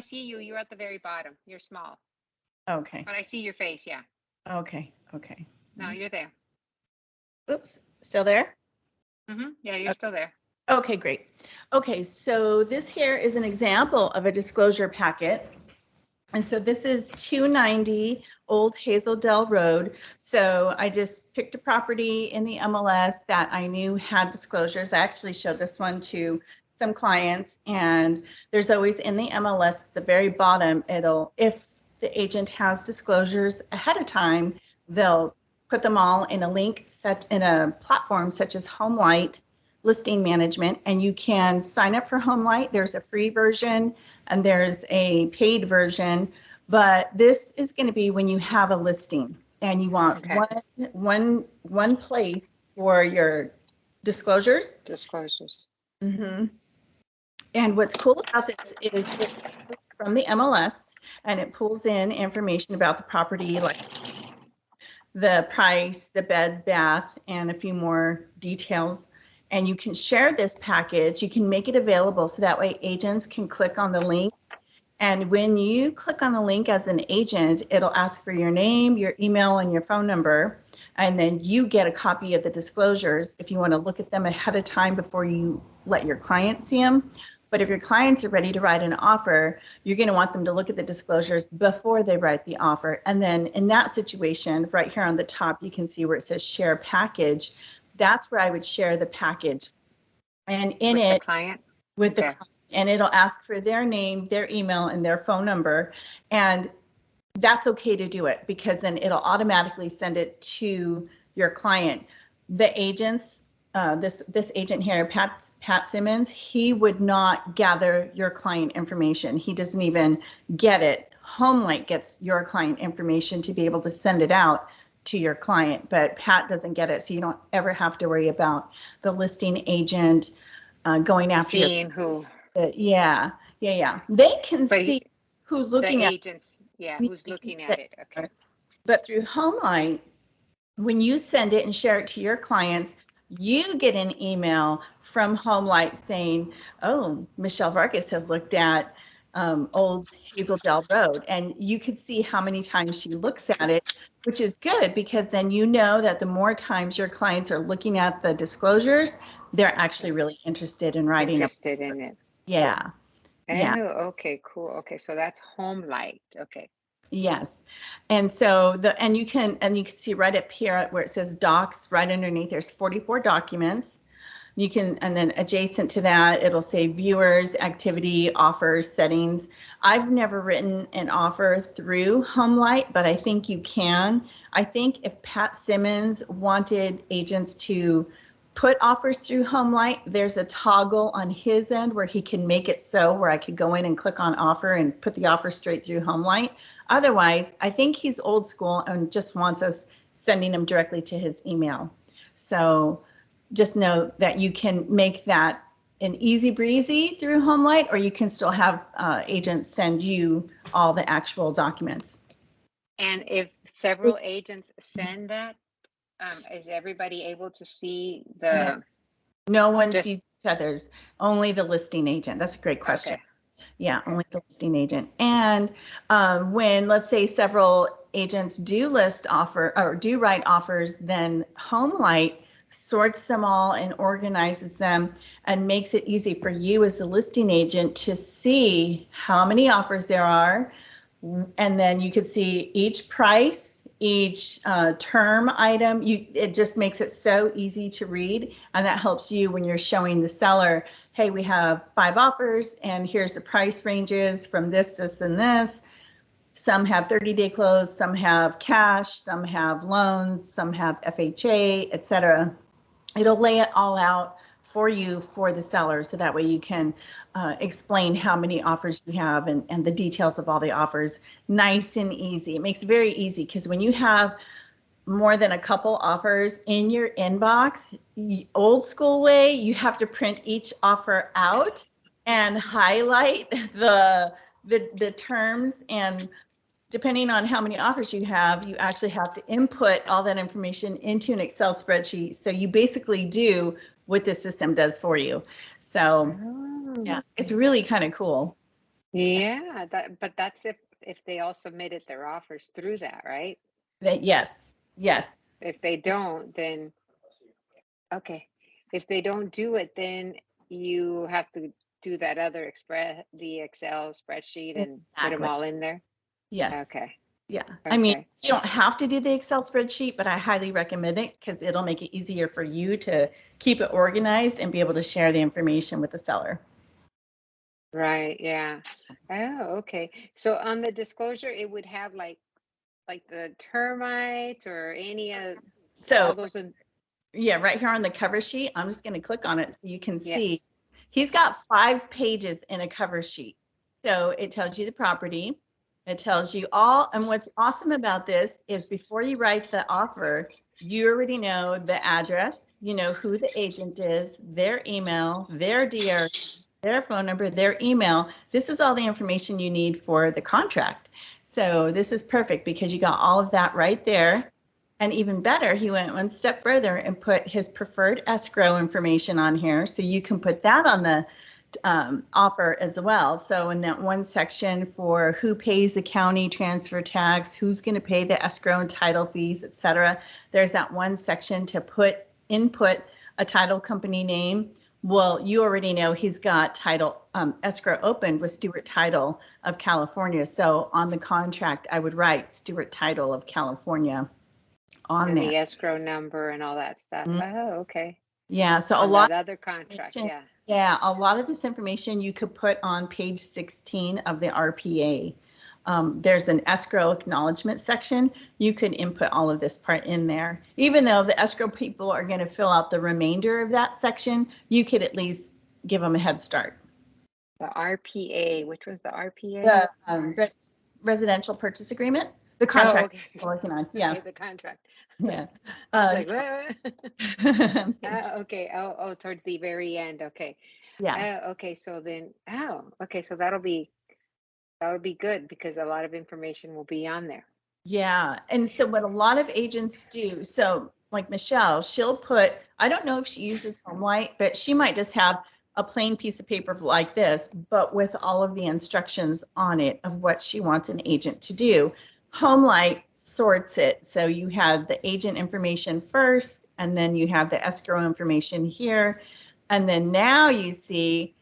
see you. You're at the very bottom. You're small, Okay. but I see your face. Yeah. Okay. Okay. No, you're there. Oops. Still there? Yeah, you're still there. Okay, great. Okay, so this here is an example of a disclosure packet. And so this is 290 Old Hazeldale Road. So I just picked a property in the MLS that I knew had disclosures. I actually showed this one to some clients, and there's always in the MLS at the very bottom, if the agent has disclosures ahead of time, they'll put them all in a link set in a platform such as HomeLight Listing Management, and you can sign up for HomeLight. There's a free version and there's a paid version, but this is going to be when you have a listing and you want one place for your disclosures. Mm-hmm. And what's cool about this is it's from the MLS and it pulls in information about the property, like the price, the bed, bath, and a few more details. And you can share this package. You can make it available so that way agents can click on the links. And when you click on the link as an agent, it'll ask for your name, your email, and your phone number. And then you get a copy of the disclosures if you want to look at them ahead of time before you let your clients see them. But if your clients are ready to write an offer, you're going to want them to look at the disclosures before they write the offer. And then in that situation, right here on the top, you can see where it says share package. That's where I would share the package. And in with it, the client? with the client, and it'll ask for their name, their email, and their phone number. And that's okay to do it because then it'll automatically send it to your client. The agents, this agent here, Pat Simmons, he would not gather your client information. He doesn't even get it. HomeLight gets your client information to be able to send it out to your client, but Pat doesn't get it. So you don't ever have to worry about the listing agent going after seeing who. Yeah. They can see who's looking at the agents. Yeah, who's looking at it. Okay. But through HomeLight, when you send it and share it to your clients, you get an email from HomeLight saying, "Oh, Michelle Vargas has looked at Old Hazeldale Road," and you could see how many times she looks at it, which is good because then you know that the more times your clients are looking at the disclosures, they're actually really interested in writing. Interested in it. Yeah. Yeah. Oh, okay, cool. Okay, so that's HomeLight. Okay. Yes. And so you can see right up here where it says docs, right underneath there's 44 documents. You can, and then adjacent to that, it'll say viewers, activity, offers, settings. I've never written an offer through HomeLight, but I think you can. I think if Pat Simmons wanted agents to put offers through HomeLight, there's a toggle on his end where he can make it so where I could go in and click on offer and put the offer straight through HomeLight. Otherwise, I think he's old school and just wants us sending them directly to his email. So just know that you can make that an easy breezy through HomeLight, or you can still have agents send you all the actual documents. And if several agents send that, is everybody able to see the? No one sees each other's, only the listing agent. That's a great question. Okay. Yeah, only the listing agent. And when, let's say, several agents do list offer or do write offers, then HomeLight sorts them all and organizes them and makes it easy for you as the listing agent to see how many offers there are. And then you could see each price, each term item. It just makes it so easy to read. And that helps you when you're showing the seller, hey, we have 5 offers and here's the price ranges from this, this, and this. Some have 30-day close, some have cash, some have loans, some have FHA, etc. It'll lay it all out for you for the seller, so that way you can explain how many offers you have and the details of all the offers. Nice and easy. It makes it very easy because when you have more than a couple offers in your inbox, old school way, you have to print each offer out and highlight the terms, and depending on how many offers you have, you actually have to input all that information into an Excel spreadsheet. So you basically do what the system does for you. So yeah, it's really kind of cool. Yeah, but that's if they all submitted their offers through that, right? Yes, yes. If they don't, then okay. If they don't do it, then you have to do that other the Excel spreadsheet and put them Exactly. all in there. Yes. Okay. Yeah. I mean, Okay. you don't have to do the Excel spreadsheet, but I highly recommend it because it'll make it easier for you to keep it organized and be able to share the information with the seller. Right. Yeah. Oh, okay. So on the disclosure, it would have like the termites or any of all So those in, yeah, right here on the cover sheet, I'm just going to click on it so you can see. yes. He's got 5 pages in a cover sheet. So it tells you the property, it tells you all, and what's awesome about this is before you write the offer, you already know the address, you know who the agent is, their email, their DR, their phone number, their email. This is all the information you need for the contract. So this is perfect because you got all of that right there. And even better, he went one step further and put his preferred escrow information on here. So you can put that on the offer as well. So in that one section for who pays the county transfer tax, who's going to pay the escrow and title fees, et cetera, there's that one section to input a title company name. Well, you already know he's got title escrow opened with Stewart Title of California. So on the contract, I would write Stewart Title of California on And there. the escrow number and all that stuff. Mm, Oh, okay. yeah, so a On lot that of other this contract. information, Yeah. yeah, a lot of this information you could put on page 16 of the RPA. There's an escrow acknowledgement section. You could input all of this part in there. Even though the escrow people are going to fill out the remainder of that section, you could at least give them a head start. The RPA, which was the RPA? The residential purchase agreement, the Oh, contract okay. we're working on. Yeah, Okay, the contract. yeah. I was like, what? Thanks. Okay. Oh, towards the very end. Okay. Yeah. Okay. So then, okay. So that would be good because a lot of information will be on there. Yeah. And so what a lot of agents do, so like Michelle, she'll put, I don't know if she uses Homelight, but she might just have a plain piece of paper like this, but with all of the instructions on it of what she wants an agent to do. Homelight sorts it. So you have the agent information first, and then you have the escrow information here. And then now you see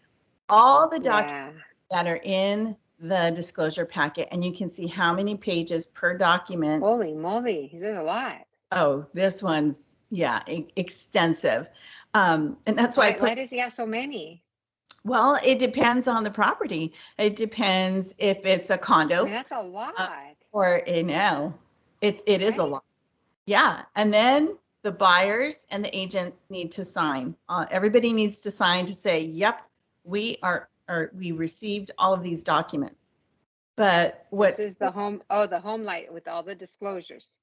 all the documents Yeah. that are in the disclosure packet, and you can see how many pages per document. Holy moly. There's a lot. Oh, this one's, yeah, extensive. And that's why I Why put, does he have so many? well, it depends on the property. It depends if it's a I mean, condo that's a lot. or a no. It is a Right? lot. Yeah. And then the buyers and the agent need to sign. Everybody needs to sign to say, yep, we received all of these documents. But This what's, is the home light with all the disclosures.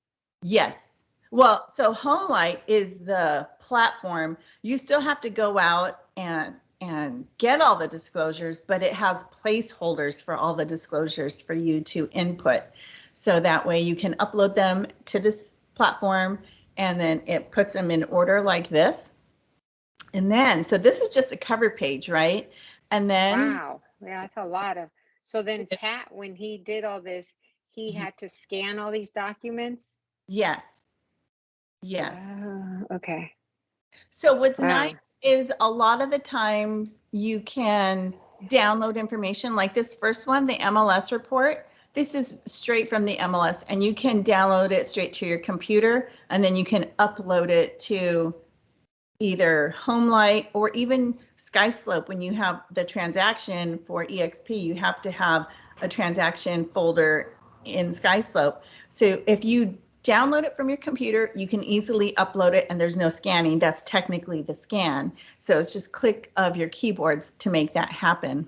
yes. Well, so Homelight is the platform. You still have to go out and get all the disclosures, but it has placeholders for all the disclosures for you to input. So that way you can upload them to this platform and then it puts them in order like this. And then, so this is just the cover page, right? And then, Wow. Yeah, that's a lot of. So then Pat, when he did all this, he had to scan all these documents. yes, yes. Okay. So what's Wow. nice is a lot of the times you can download information like this first one, the MLS report. This is straight from the MLS and you can download it straight to your computer and then you can upload it to either Homelight or even SkySlope. When you have the transaction for EXP, you have to have a transaction folder in SkySlope. So if you download it from your computer, you can easily upload it and there's no scanning. That's technically the scan. So it's just click of your keyboard to make that happen.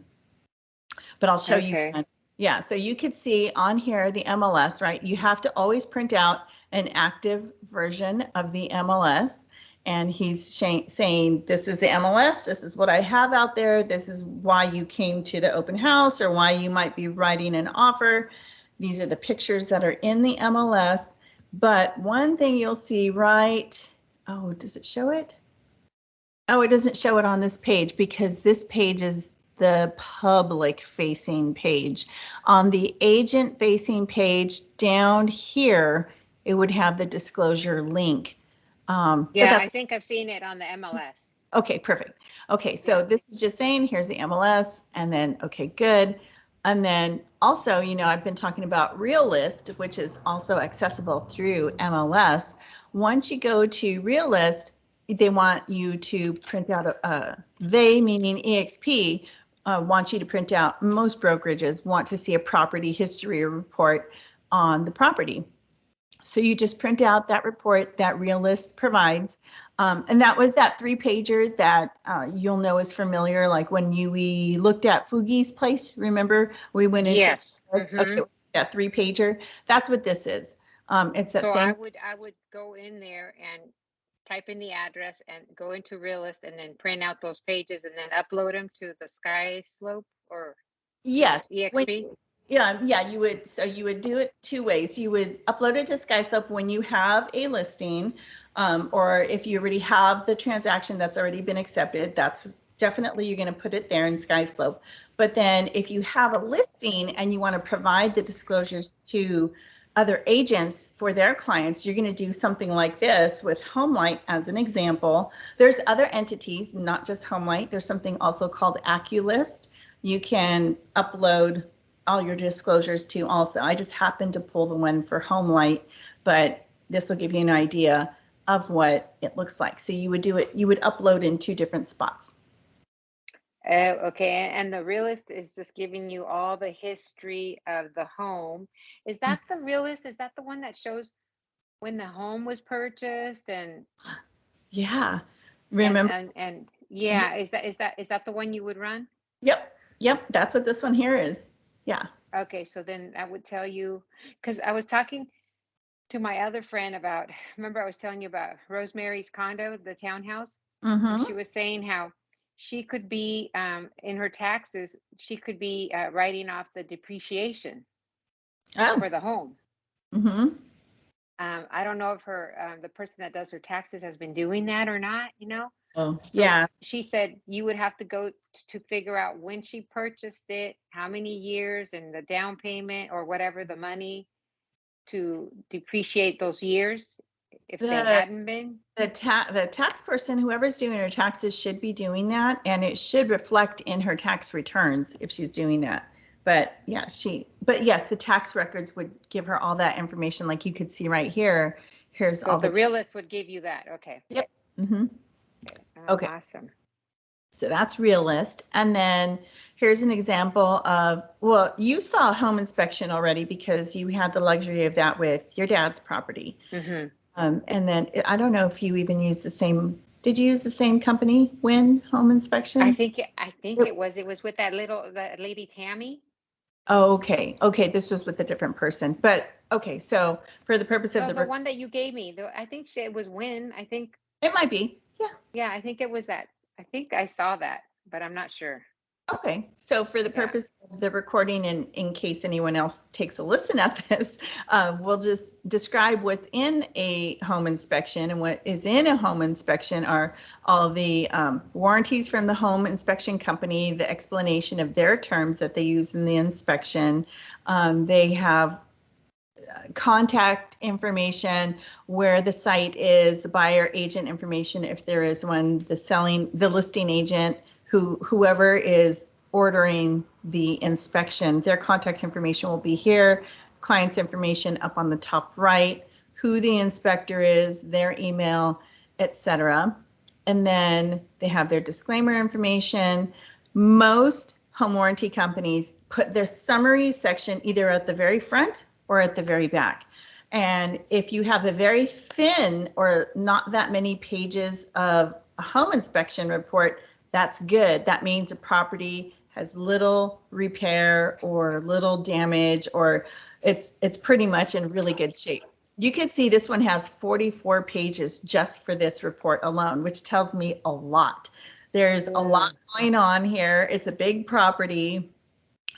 But I'll show you. Okay. Yeah, so you could see on here the MLS, right? You have to always print out an active version of the MLS. And he's saying, this is the MLS, this is what I have out there, this is why you came to the open house or why you might be writing an offer. These are the pictures that are in the MLS. But one thing you'll see right, oh, does it show it? Oh, it doesn't show it on this page because this page is the public facing page. On the agent facing page down here, it would have the disclosure link. But Yeah, I that's think I've seen it on the MLS. okay, perfect. Okay, so Yeah. this is just saying, here's the MLS, and then, okay, good. And then also, you know, I've been talking about Realist, which is also accessible through MLS. Once you go to Realist, they want you to print out they, meaning EXP, wants you to print out, most brokerages want to see a property history report on the property. So you just print out that report that Realist provides. And that was that 3-pager that you'll know is familiar. Like when we looked at Fugi's place, remember we went into, Yes. okay, that 3-pager. That's what this is. It's that So same. I would go in there and type in the address and go into Realist and then print out those pages and then upload them to the Sky Slope or is Yes. it EXP? Yeah, you would. So you would do it 2 ways. You would upload it to SkySlope when you have a listing, or if you already have the transaction that's already been accepted, that's definitely you're going to put it there in SkySlope. But then if you have a listing and you want to provide the disclosures to other agents for their clients, you're going to do something like this with HomeLight as an example. There's other entities, not just HomeLight. There's something also called AccuList. You can upload all your disclosures to also. I just happened to pull the one for HomeLight, but this will give you an idea of what it looks like. So you would do it, you would upload in 2 different spots. Okay. And the Realist is just giving you all the history of the home. Is that the Realist? Is that the one that shows when the home was purchased and Yeah. Remember? yeah, is that the one you would run? Yep. That's what this one here is. Yeah. Okay, so then that would tell you, because I was talking to my other friend about, remember I was telling you about Rosemary's condo, the townhouse, and Mm-hmm. she was saying how she could be in her taxes, she could be writing off the depreciation Oh. for the home. Mm-hmm. I don't know if the person that does her taxes has been doing that or not, you know? Oh, So yeah. she said you would have to go to figure out when she purchased it, how many years, and the down payment or whatever the money to depreciate those years if they The hadn't been. the tax person, whoever's doing her taxes, should be doing that, and it should reflect in her tax returns if she's doing that. But yeah, but yes, the tax records would give her all that information, like you could see right here. Here's So all the the. realist would give you that. Okay. Yep. Mm-hmm. Okay. Oh, Okay. awesome. So that's Realist. And then here's an example of, well, you saw home inspection already because you had the luxury of that with your dad's property. Mm-hmm. And then I don't know if you even use the same, did you use the same company, Win Home Inspection? I think it was with that lady Tammy. Oh, okay. Okay. This was with a different person, but okay. So for the purpose of No, the the, one that you gave me. I think it was Win. I think, it might be. Yeah. yeah, I think it was that. I think I saw that, but I'm not sure. Okay, so for the Yeah. purpose of the recording and in case anyone else takes a listen at this, we'll just describe what's in a home inspection. And what is in a home inspection are all the warranties from the home inspection company, the explanation of their terms that they use in the inspection. They have contact information, where the site is, the buyer agent information, if there is one, the listing agent, whoever is ordering the inspection, their contact information will be here, client's information up on the top right, who the inspector is, their email, etc. And then they have their disclaimer information. Most home warranty companies put their summary section either at the very front or at the very back. And if you have a very thin or not that many pages of a home inspection report, that's good. That means the property has little repair or little damage, or it's pretty much in really good shape. You can see this one has 44 pages just for this report alone, which tells me a lot. There's a lot going on here. It's a big property.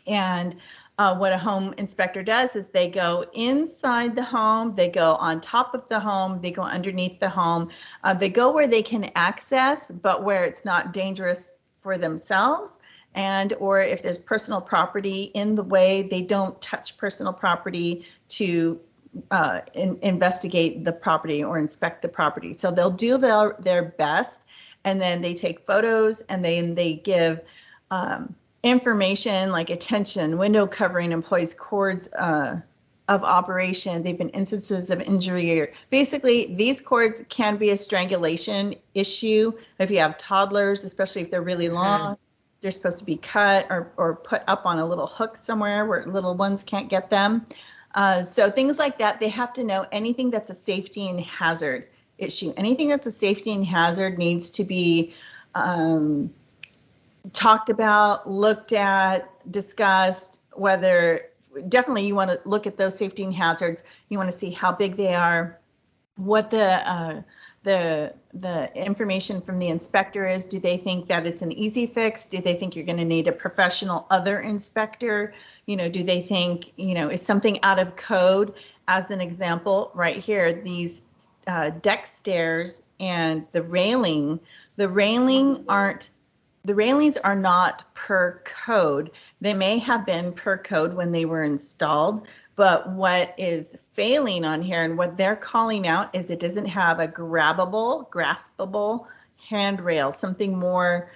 And what a home inspector does is they go inside the home, they go on top of the home, they go underneath the home, they go where they can access, but where it's not dangerous for themselves. and or if there's personal property in the way, they don't touch personal property to investigate the property or inspect the property. So they'll do their best, and then they take photos, and then they give information like attention, window covering, employees' cords of operation. They've been instances of injury. Basically, these cords can be a strangulation issue. If you have toddlers, especially if they're really long, they're supposed to be cut or put up on a little hook somewhere where little ones can't get them. So things like that, they have to know anything that's a safety and hazard issue. Anything that's a safety and hazard needs to be talked about, looked at, discussed, whether definitely you want to look at those safety and hazards. You want to see how big they are, what the information from the inspector is. Do they think that it's an easy fix? Do they think you're going to need a professional other inspector? You know, do they think, you know, is something out of code? As an example, right here, these deck stairs and the railings are not per code. They may have been per code when they were installed, but what is failing on here and what they're calling out is it doesn't have a graspable handrail, something more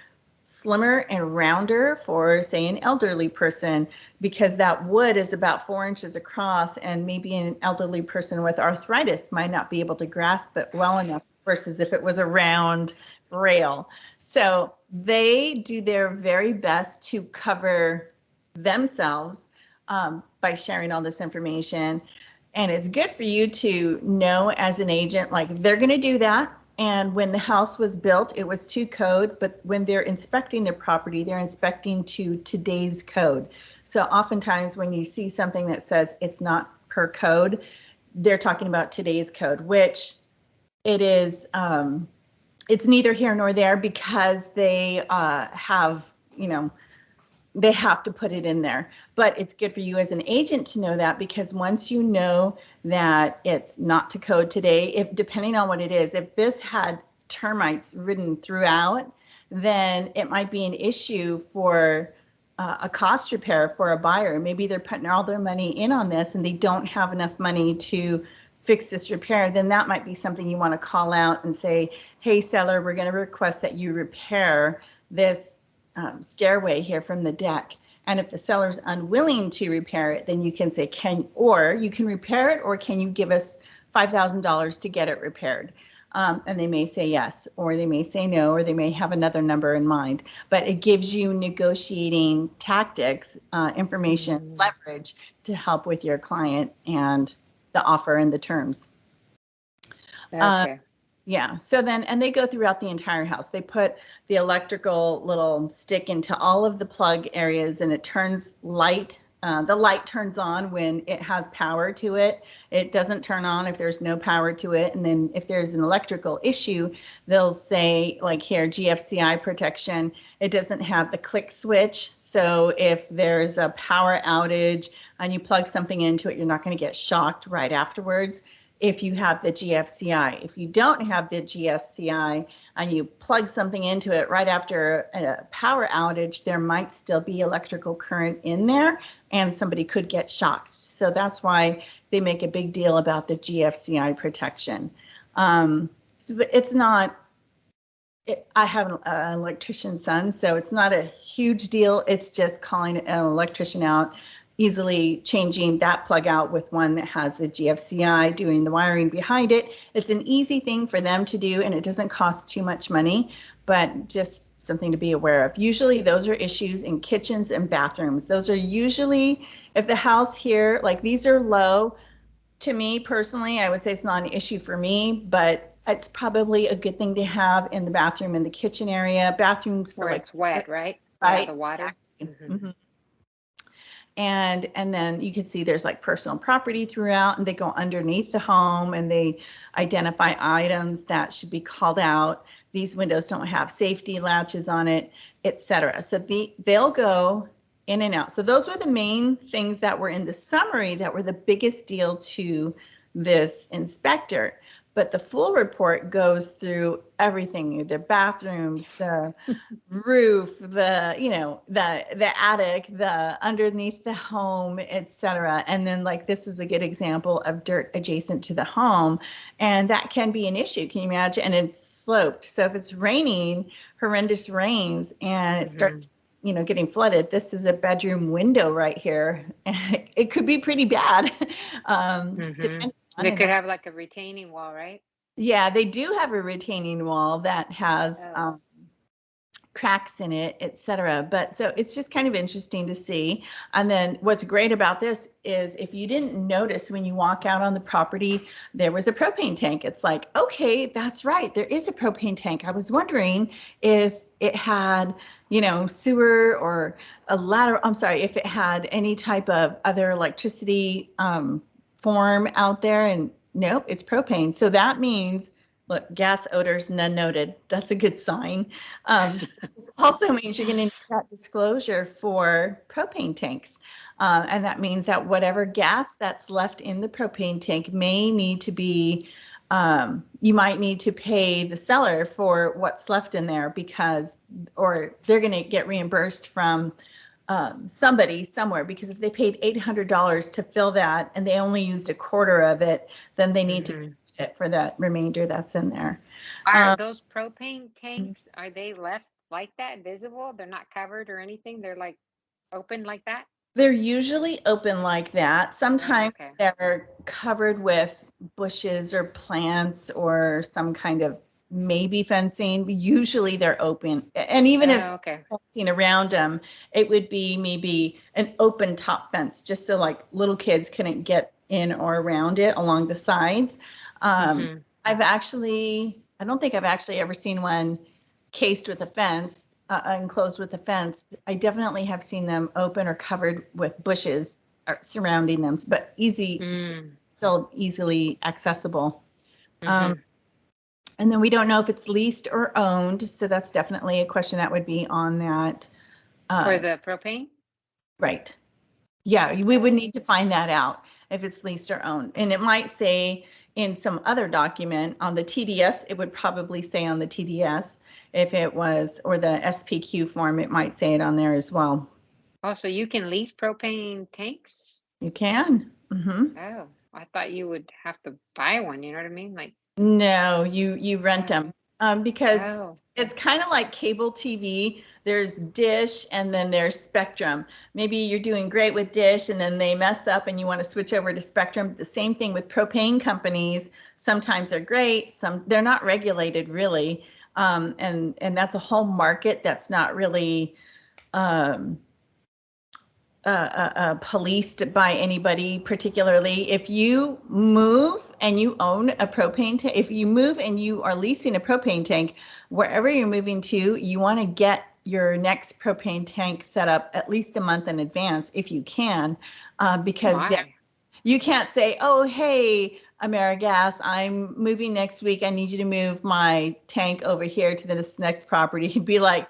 slimmer and rounder for, say, an elderly person, because that wood is about 4 inches across, and maybe an elderly person with arthritis might not be able to grasp it well enough versus if it was a round rail. So they do their very best to cover themselves by sharing all this information. And it's good for you to know as an agent, like they're going to do that. And when the house was built, it was to code, but when they're inspecting their property, they're inspecting to today's code. So oftentimes when you see something that says it's not per code, they're talking about today's code, which it is, it's neither here nor there, because they have, you know, they have to put it in there. But it's good for you as an agent to know that, because once you know that it's not to code today, if depending on what it is, if this had termites ridden throughout, then it might be an issue for a cost repair for a buyer. Maybe they're putting all their money in on this and they don't have enough money to fix this repair. Then that might be something you want to call out and say, hey, seller, we're going to request that you repair this stairway here from the deck. And if the seller's unwilling to repair it, then you can say, you can repair it, or can you give us $5,000 to get it repaired? And they may say yes, or they may say no, or they may have another number in mind. But it gives you negotiating tactics, information, leverage to help with your client and the offer and the terms. Okay. Yeah, so then, and they go throughout the entire house. They put the electrical little stick into all of the plug areas, and it turns light. The light turns on when it has power to it. It doesn't turn on if there's no power to it. And then if there's an electrical issue, they'll say, like here, GFCI protection. It doesn't have the click switch. So if there's a power outage and you plug something into it, you're not going to get shocked right afterwards if you have the GFCI. If you don't have the GFCI and you plug something into it right after a power outage, there might still be electrical current in there and somebody could get shocked. So that's why they make a big deal about the GFCI protection. So it's not, I have an electrician's son, so it's not a huge deal. It's just calling an electrician out, easily changing that plug out with one that has the GFCI, doing the wiring behind it. It's an easy thing for them to do, and it doesn't cost too much money, but just something to be aware of. Usually those are issues in kitchens and bathrooms. Those are usually, if the house here, like these are low, to me personally, I would say it's not an issue for me, but it's probably a good thing to have in the bathroom and the kitchen area. Bathrooms for where like, it's wet, right? right? Yeah, the water. Exactly. Mm-hmm. And then you can see there's like personal property throughout, and they go underneath the home and they identify items that should be called out. These windows don't have safety latches on it, etc. So they'll go in and out. So those were the main things that were in the summary that were the biggest deal to this inspector. but the full report goes through everything, the bathrooms, the roof, the, you know, the attic, the underneath the home, etc. And then like this is a good example of dirt adjacent to the home, and that can be an issue. Can you imagine? And it's sloped. So if it's raining, horrendous rains, and it starts, you know, getting flooded, this is a bedroom window right here. It could be pretty bad. Depending on They it. could have like a retaining wall, right? Yeah, they do have a retaining wall that has Oh. cracks in it, etc. But so it's just kind of interesting to see. And then what's great about this is if you didn't notice when you walk out on the property, there was a propane tank. It's like, okay, that's right. There is a propane tank. I was wondering if it had, you know, sewer or a ladder. I'm sorry, if it had any type of other electricity form out there. And nope, it's propane. So that means, look, gas odors, none noted. That's a good sign. This also means you're going to need that disclosure for propane tanks. And that means that whatever gas that's left in the propane tank may need to be, you might need to pay the seller for what's left in there because, or they're going to get reimbursed from somebody somewhere, because if they paid $800 to fill that and they only used a quarter of it, then they need to pay it for that remainder that's in there. Are those propane tanks, are they left like that, visible? They're not covered or anything? They're like open like that? They're usually open like that. Oh, Sometimes okay. they're covered with bushes or plants or some kind of maybe fencing. Usually they're open. And even if Oh, okay. fencing around them, it would be maybe an open top fence, just so like little kids couldn't get in or around it along the sides. I've actually, I don't think I've actually ever seen one cased with a fence, enclosed with a fence. I definitely have seen them open or covered with bushes surrounding them, but easy, still easily accessible. Um, and then we don't know if it's leased or owned, so that's definitely a question that would be on that. For the propane? Right. Yeah, we would need to find that out if it's leased or owned. And it might say in some other document on the TDS, it would probably say on the TDS. If it was, or the SPQ form, it might say it on there as well. Oh, so you can lease propane tanks? You can. Oh, I thought you would have to buy one, you know what I mean? Like, No, you rent them because oh, it's kind of like cable TV. There's Dish and then there's Spectrum. Maybe you're doing great with Dish and then they mess up and you want to switch over to Spectrum. The same thing with propane companies. Sometimes they're great, some they're not regulated really. And that's a whole market that's not really policed by anybody particularly. If you move and you own a propane tank, if you move and you are leasing a propane tank, wherever you're moving to, you want to get your next propane tank set up at least a month in advance if you can, because you can't say, oh, hey, AmeriGas, I'm moving next week. I need you to move my tank over here to this next property. He'd be like,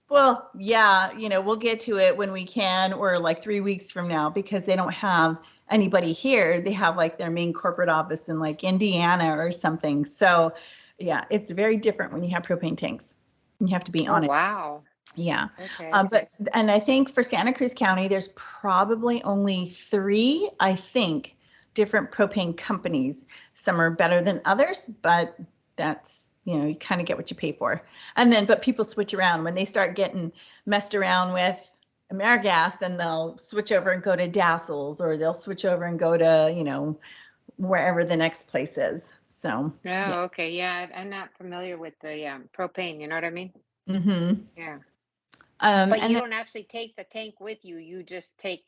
well, yeah, you know, we'll get to it when we can, or like 3 weeks from now, because they don't have anybody here. They have like their main corporate office in like Indiana or something. So yeah, it's very different when you have propane tanks. You have to be on it. wow. Yeah. Okay. And I think for Santa Cruz County, there's probably only 3, I think, different propane companies. Some are better than others, but that's, you know, you kind of get what you pay for. And then, but people switch around when they start getting messed around with AmeriGas, then they'll switch over and go to Dassel's, or they'll switch over and go to, you know, wherever the next place is. So, yeah. Oh, okay. Yeah, I'm not familiar with the propane, you know what I mean? Mm-hmm. Yeah. But And you then, don't actually take the tank with you. You just take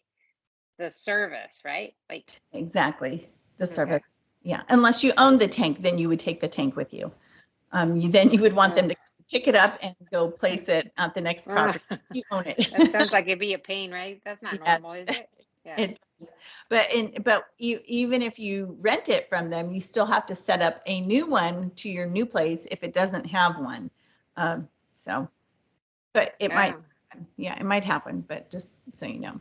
the service, right? Like, exactly, the okay. service. Yeah, unless you own the tank, then you would take the tank with you. Then you would want them to pick it up and go place it at the next property. You own it. That sounds like it'd be a pain, right? That's not Yes, normal, is it? Yeah. it does. But even if you rent it from them, you still have to set up a new one to your new place if it doesn't have one. So, but it might, Oh. yeah, it might happen. But just so you know.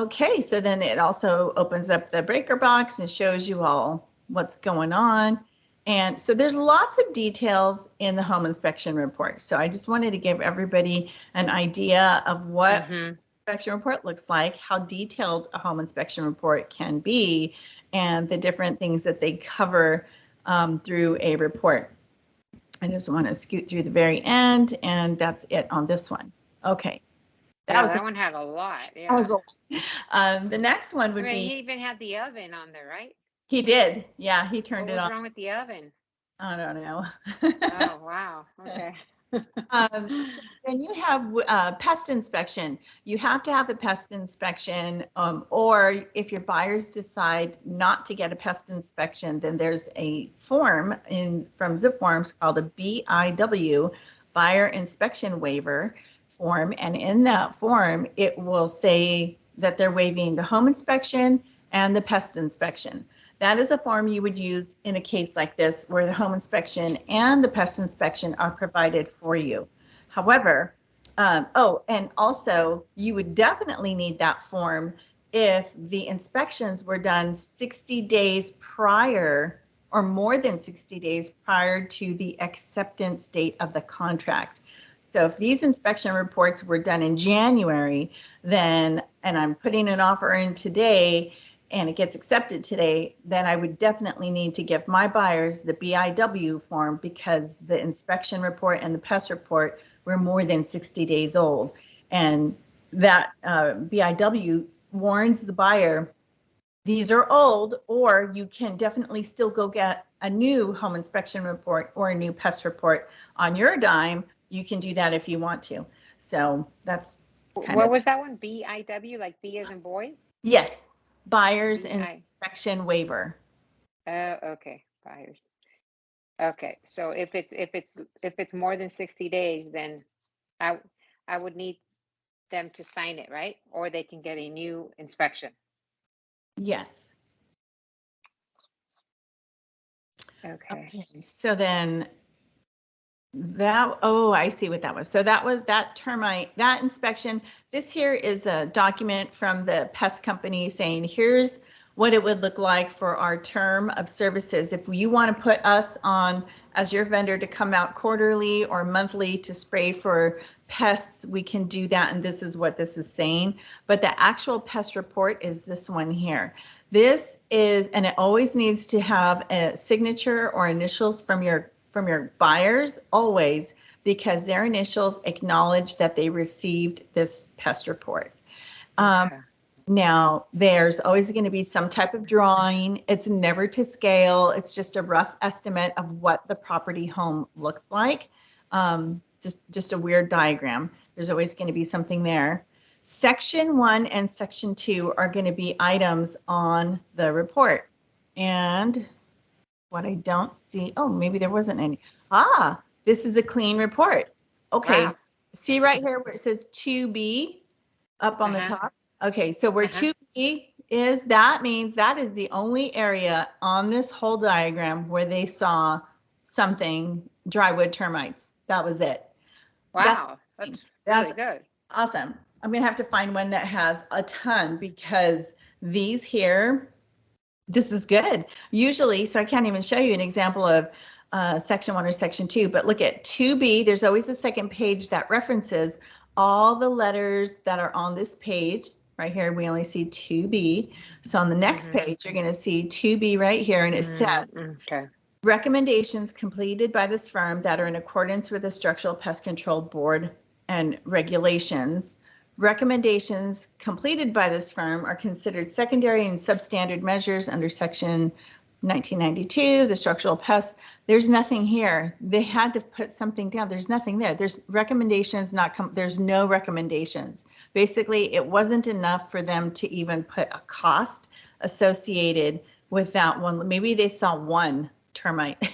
Okay, so then it also opens up the breaker box and shows you all what's going on. And so there's lots of details in the home inspection report. So I just wanted to give everybody an idea of what inspection report looks like, how detailed a home inspection report can be, and the different things that they cover through a report. I just want to scoot through the very end, and that's it on this one. Okay. That one had a lot. Yeah. That was a lot. The next one would be. He even had the oven on there, right? He did. Yeah, he turned it on. What was wrong with the oven? I don't know. Oh, wow. Okay. So then you have pest inspection. You have to have a pest inspection, or if your buyers decide not to get a pest inspection, then there's a form from Zip Forms called a BIW, Buyer Inspection Waiver form. And in that form, it will say that they're waiving the home inspection and the pest inspection. That is a form you would use in a case like this where the home inspection and the pest inspection are provided for you. However, and also you would definitely need that form if the inspections were done 60 days prior or more than 60 days prior to the acceptance date of the contract. So if these inspection reports were done in January, then, and I'm putting an offer in today, and it gets accepted today, then I would definitely need to give my buyers the BIW form because the inspection report and the pest report were more than 60 days old. And that BIW warns the buyer, these are old, or you can definitely still go get a new home inspection report or a new pest report on your dime. You can do that if you want to. So that's what was that one? BIW, like B as in boy? Yes. Buyer's inspection waiver. Oh, okay. Buyers. Okay. So if it's more than 60 days, then I would need them to sign it, right? Or they can get a new inspection. Yes. Okay. So then that, oh, I see what that was. So that was that termite, that inspection. This here is a document from the pest company saying, here's what it would look like for our term of services. If you want to put us on as your vendor to come out quarterly or monthly to spray for pests, we can do that. And this is what this is saying. But the actual pest report is this one here. This is, and it always needs to have a signature or initials from your buyers, always, because their initials acknowledge that they received this pest report. Okay. Now, there's always going to be some type of drawing. It's never to scale. It's just a rough estimate of what the property home looks like. Just a weird diagram. There's always going to be something there. Section 1 and Section 2 are going to be items on the report. And what I don't see, oh, maybe there wasn't any. This is a clean report. Okay, wow. See right here where it says 2B up on the top? Okay, so where 2B is, that means that is the only area on this whole diagram where they saw something, drywood termites. That was it. Wow, that's really good. Awesome. I'm going to have to find one that has a ton because these here, this is good. Usually, so I can't even show you an example of Section 1 or Section 2, but look at 2B. There's always a second page that references all the letters that are on this page. Right here, we only see 2B. So on the next page, you're going to see 2B right here, and it says, recommendations completed by this firm that are in accordance with the Structural Pest Control Board and regulations. Recommendations completed by this firm are considered secondary and substandard measures under Section 1992, the structural pest. There's nothing here. They had to put something down. There's nothing there. There's recommendations, there's no recommendations. Basically, it wasn't enough for them to even put a cost associated with that one. Maybe they saw one termite.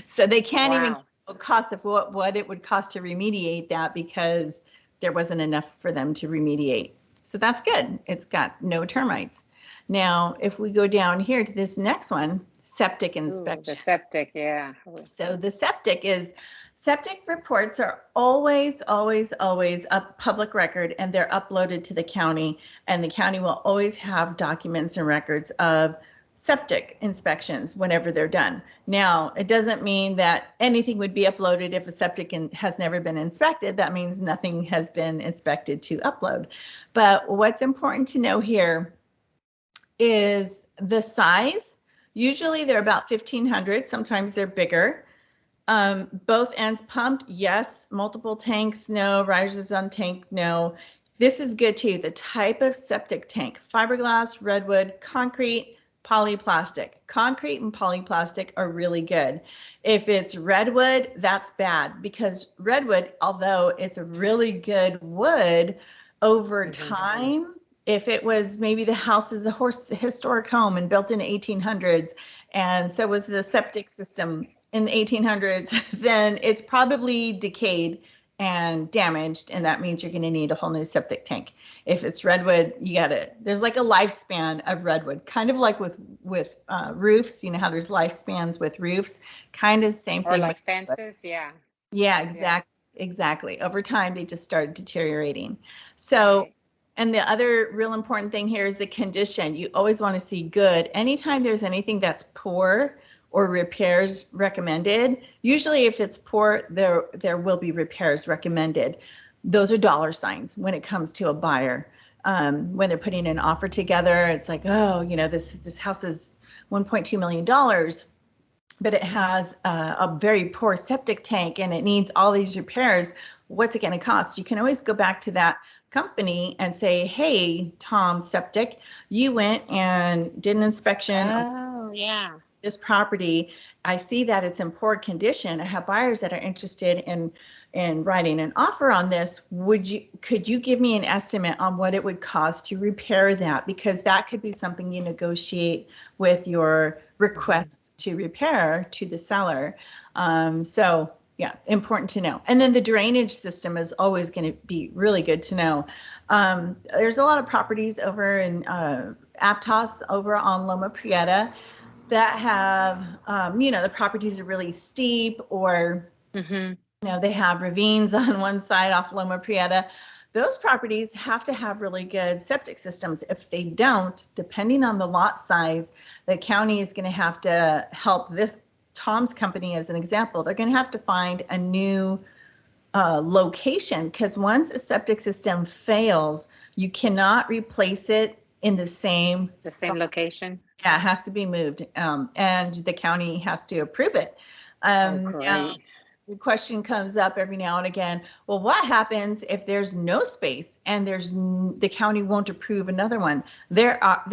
So they can't even cost of what it would cost to remediate that because there wasn't enough for them to remediate. So that's good. It's got no termites. Now, if we go down here to this next one, septic inspection. The septic, yeah. So the septic reports are always, always, always a public record, and they're uploaded to the county, and the county will always have documents and records of septic inspections whenever they're done. Now, it doesn't mean that anything would be uploaded if a septic has never been inspected. That means nothing has been inspected to upload. But what's important to know here is the size. Usually they're about 1,500, sometimes they're bigger. Both ends pumped, yes. Multiple tanks, no. Risers on tank, no. This is good too. The type of septic tank: fiberglass, redwood, concrete, polyplastic. Concrete and polyplastic are really good. If it's redwood, that's bad, because redwood, although it's a really good wood, over time, if it was, maybe the house is a historic home and built in the 1800s, and so was the septic system in the 1800s, then it's probably decayed and damaged, and that means you're going to need a whole new septic tank. If it's redwood, you got to, there's like a lifespan of redwood, kind of like with roofs. You know how there's lifespans with roofs, kind of same thing. Or like fences, yeah. Yeah, exactly. Over time, they just start deteriorating. So, Right. and the other real important thing here is the condition. You always want to see good. Anytime there's anything that's poor or repairs recommended, usually if it's poor, there will be repairs recommended. Those are dollar signs when it comes to a buyer. When they're putting an offer together, it's like, oh, you know, this house is $1.2 million, but it has a very poor septic tank and it needs all these repairs. What's it going to cost? You can always go back to that company and say, hey, Tom Septic, you went and did an inspection Oh, yeah. this property. I see that it's in poor condition. I have buyers that are interested in writing an offer on this. Could you give me an estimate on what it would cost to repair that? Because that could be something you negotiate with your request to repair to the seller. So yeah, important to know. And then the drainage system is always going to be really good to know. There's a lot of properties over in Aptos over on Loma Prieta that have, the properties are really steep, or, they have ravines on one side off Loma Prieta. Those properties have to have really good septic systems. If they don't, depending on the lot size, the county is going to have to help this Tom's company as an example. They're going to have to find a new location, because once a septic system fails, you cannot replace it in the same location. Yeah, it has to be moved, and the county has to approve it. Now, the question comes up every now and again, well, what happens if there's no space and the county won't approve another one? There are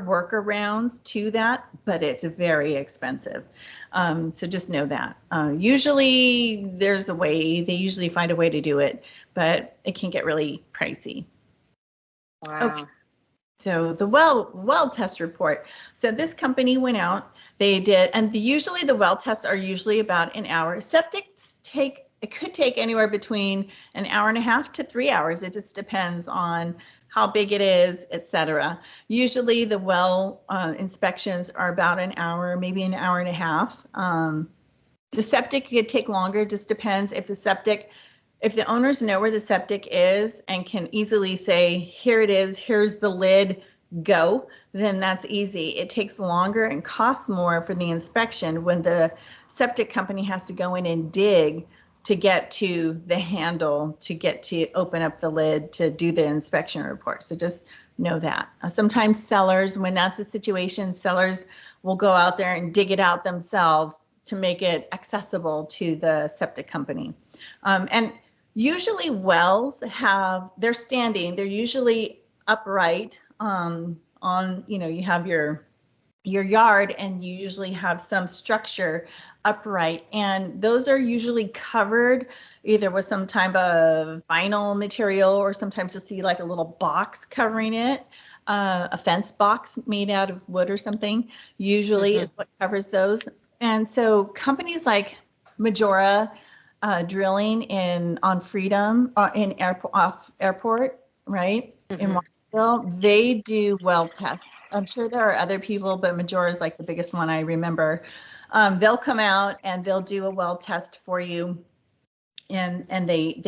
workarounds to that, but it's very expensive. So just know that. Usually there's a way, they usually find a way to do it, but it can get really pricey. Wow. Okay. So the well test report. So this company went out, they did, and usually the well tests are usually about an hour. Septics it could take anywhere between an hour and a half to 3 hours. It just depends on how big it is, etc. Usually the well inspections are about an hour, maybe an hour and a half. The septic could take longer, just depends if the owners know where the septic is and can easily say, here it is, here's the lid, go, then that's easy. It takes longer and costs more for the inspection when the septic company has to go in and dig to get to the handle, to open up the lid, to do the inspection report. So just know that. Sometimes sellers, when that's the situation, sellers will go out there and dig it out themselves to make it accessible to the septic company. And usually wells they're standing, they're usually upright on, you have your yard, and you usually have some structure upright, and those are usually covered either with some type of vinyl material, or sometimes you'll see like a little box covering it, a fence box made out of wood or something, usually is what covers those. And so companies like Majora, drilling on Freedom, off airport, right? In Washington, they do well tests. I'm sure there are other people, but Majora is like the biggest one I remember. They'll come out and they'll do a well test for you. And they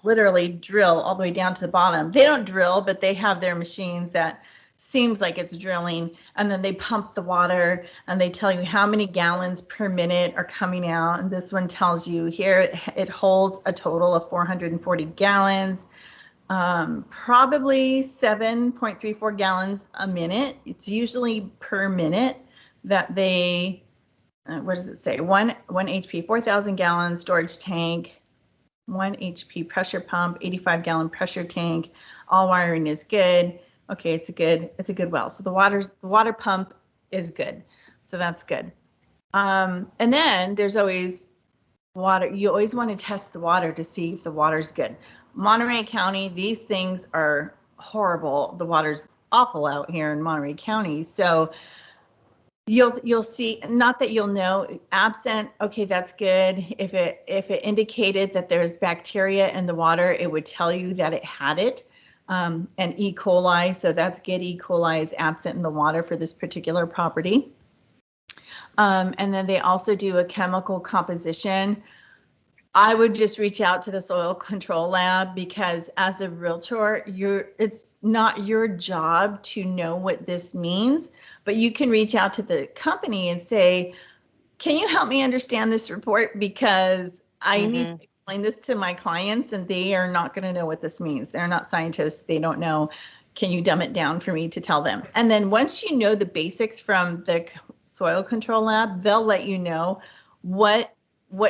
literally drill all the way down to the bottom. They don't drill, but they have their machines that seems like it's drilling, and then they pump the water and they tell you how many gallons per minute are coming out. And this one tells you here it holds a total of 440 gallons, probably 7.34 gallons a minute. It's usually per minute that they, what does it say? One HP, 4,000 gallon storage tank, 1 HP pressure pump, 85 gallon pressure tank. All wiring is good. Okay, it's a good well. So the water pump is good. So that's good. And then there's always water. You always want to test the water to see if the water's good. Monterey County, these things are horrible. The water's awful out here in Monterey County. So you'll see, not that you'll know, absent, okay, that's good. If it indicated that there's bacteria in the water, it would tell you that it had it. And E. coli, so that's good. E. coli is absent in the water for this particular property. And then they also do a chemical composition. I would just reach out to the soil control lab, because as a realtor, it's not your job to know what this means, but you can reach out to the company and say, can you help me understand this report? Because I need to explain this to my clients and they are not going to know what this means. They're not scientists. They don't know. Can you dumb it down for me to tell them? And then once you know the basics from the soil control lab, they'll let you know what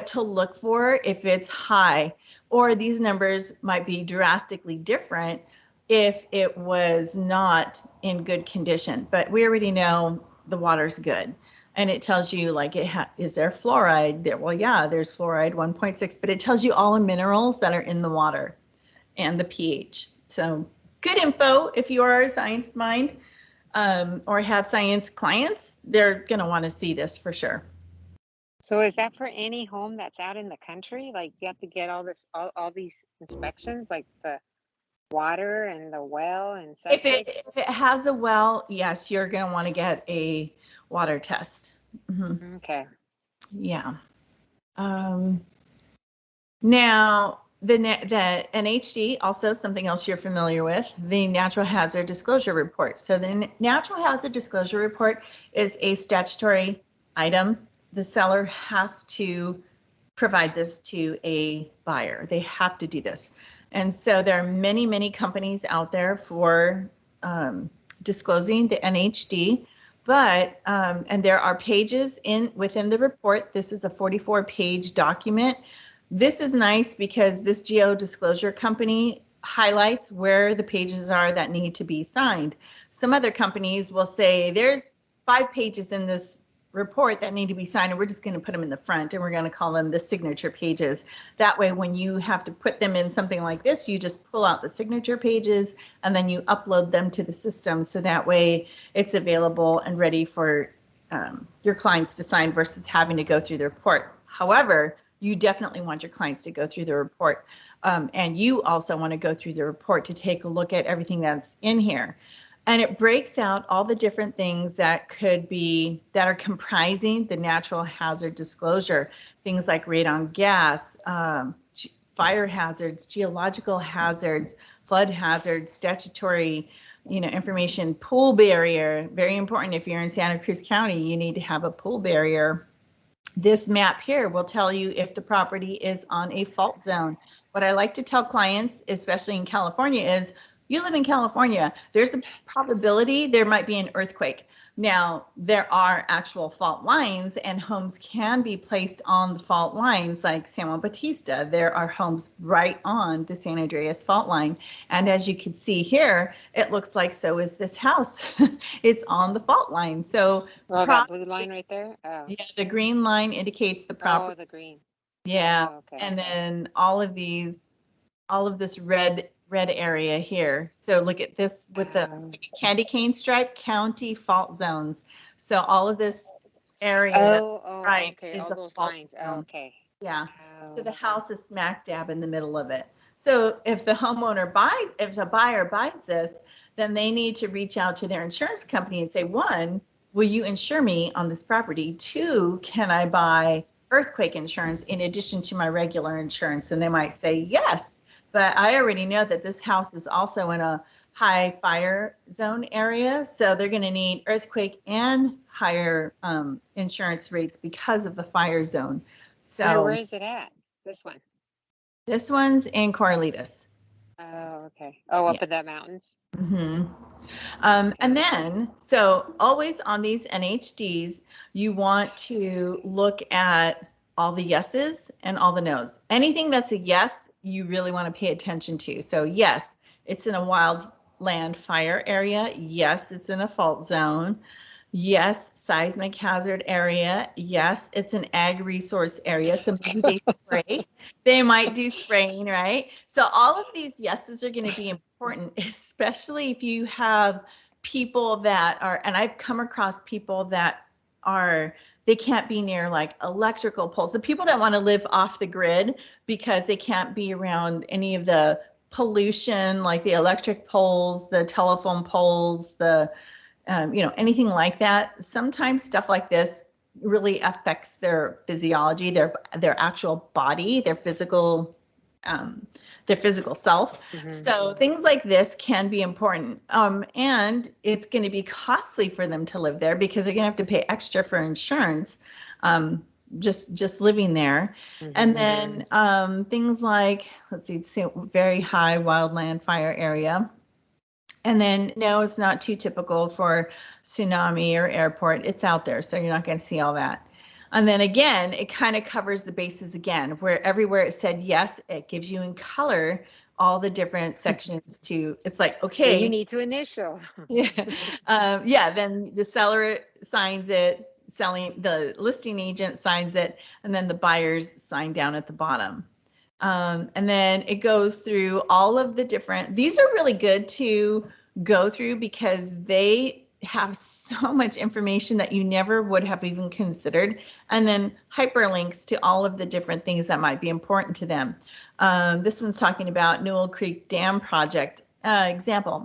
to look for if it's high, or these numbers might be drastically different if it was not in good condition. But we already know the water's good. And it tells you, like, is there fluoride there? Well, yeah, there's fluoride 1.6, but it tells you all the minerals that are in the water and the pH. So good info if you are a science mind, or have science clients. They're going to want to see this for sure. So is that for any home that's out in the country? Like you have to get all these inspections, like the water and the well and If septic? if it has a well, yes, you're going to want to get a water test. Okay. Yeah. Now, the NHD, also something else you're familiar with, the Natural Hazard Disclosure Report. So the Natural Hazard Disclosure Report is a statutory item. The seller has to provide this to a buyer. They have to do this. And so there are many, many companies out there for disclosing the NHD. But, and there are pages within the report. This is a 44-page document. This is nice because this geo disclosure company highlights where the pages are that need to be signed. Some other companies will say there's 5 pages in this report that need to be signed, and we're just going to put them in the front, and we're going to call them the signature pages. That way, when you have to put them in something like this, you just pull out the signature pages and then you upload them to the system. So that way it's available and ready for your clients to sign versus having to go through the report. However, you definitely want your clients to go through the report. And you also want to go through the report to take a look at everything that's in here. And it breaks out all the different things that are comprising the natural hazard disclosure. Things like radon gas, fire hazards, geological hazards, flood hazards, statutory, information, pool barrier. Very important. If you're in Santa Cruz County, you need to have a pool barrier. This map here will tell you if the property is on a fault zone. What I like to tell clients, especially in California, is you live in California, there's a probability there might be an earthquake. Now, there are actual fault lines and homes can be placed on the fault lines like San Juan Bautista. There are homes right on the San Andreas fault line. And as you can see here, it looks like so is this house. It's on the fault line. So That blue line right there? Oh. Yeah, the green line indicates the property. Oh, the green. Yeah, Oh, okay. and then all of this red area here. So look at this with the candy cane stripe, county fault zones. So all of this area stripe okay. is All a those fault lines. zone. Okay. Yeah. So the Oh. house is smack dab in the middle of it. So if the buyer buys this, then they need to reach out to their insurance company and say, 1, will you insure me on this property? 2, can I buy earthquake insurance in addition to my regular insurance? And they might say yes, but I already know that this house is also in a high fire zone area. So they're going to need earthquake and higher insurance rates because of the fire zone. Where So is it at? This one. this one's in Corralitos. Oh, okay. Oh, Yeah. up in the mountains. Mm-hmm. And Okay. then, so always on these NHDs, you want to look at all the yeses and all the nos. Anything that's a yes, you really want to pay attention to. So yes, it's in a wildland fire area. Yes, it's in a fault zone. Yes, seismic hazard area. Yes, it's an ag resource area. So maybe they spray. They might do spraying, right? So all of these yeses are going to be important, especially if you have people that are, and I've come across people that are, they can't be near like electrical poles. The people that want to live off the grid because they can't be around any of the pollution, like the electric poles, the telephone poles, the anything like that. Sometimes stuff like this really affects their physiology, their actual body, um, their physical self. Mm-hmm. So things like this can be important, and it's going to be costly for them to live there because they're going to have to pay extra for insurance. Just living there. Mm-hmm. And then things like, let's see, very high wildland fire area. And then, no, it's not too typical for tsunami or airport. It's out there, so you're not going to see all that. And then again, it kind of covers the bases again, where everywhere it said yes, it gives you in color all the different sections to, it's like, Where you okay, need to initial. yeah, yeah, then the seller signs it, the listing agent signs it, and then the buyers sign down at the bottom. And then it goes through all of the different, these are really good to go through because they have so much information that you never would have even considered. And then hyperlinks to all of the different things that might be important to them. This one's talking about Newell Creek Dam Project. Example,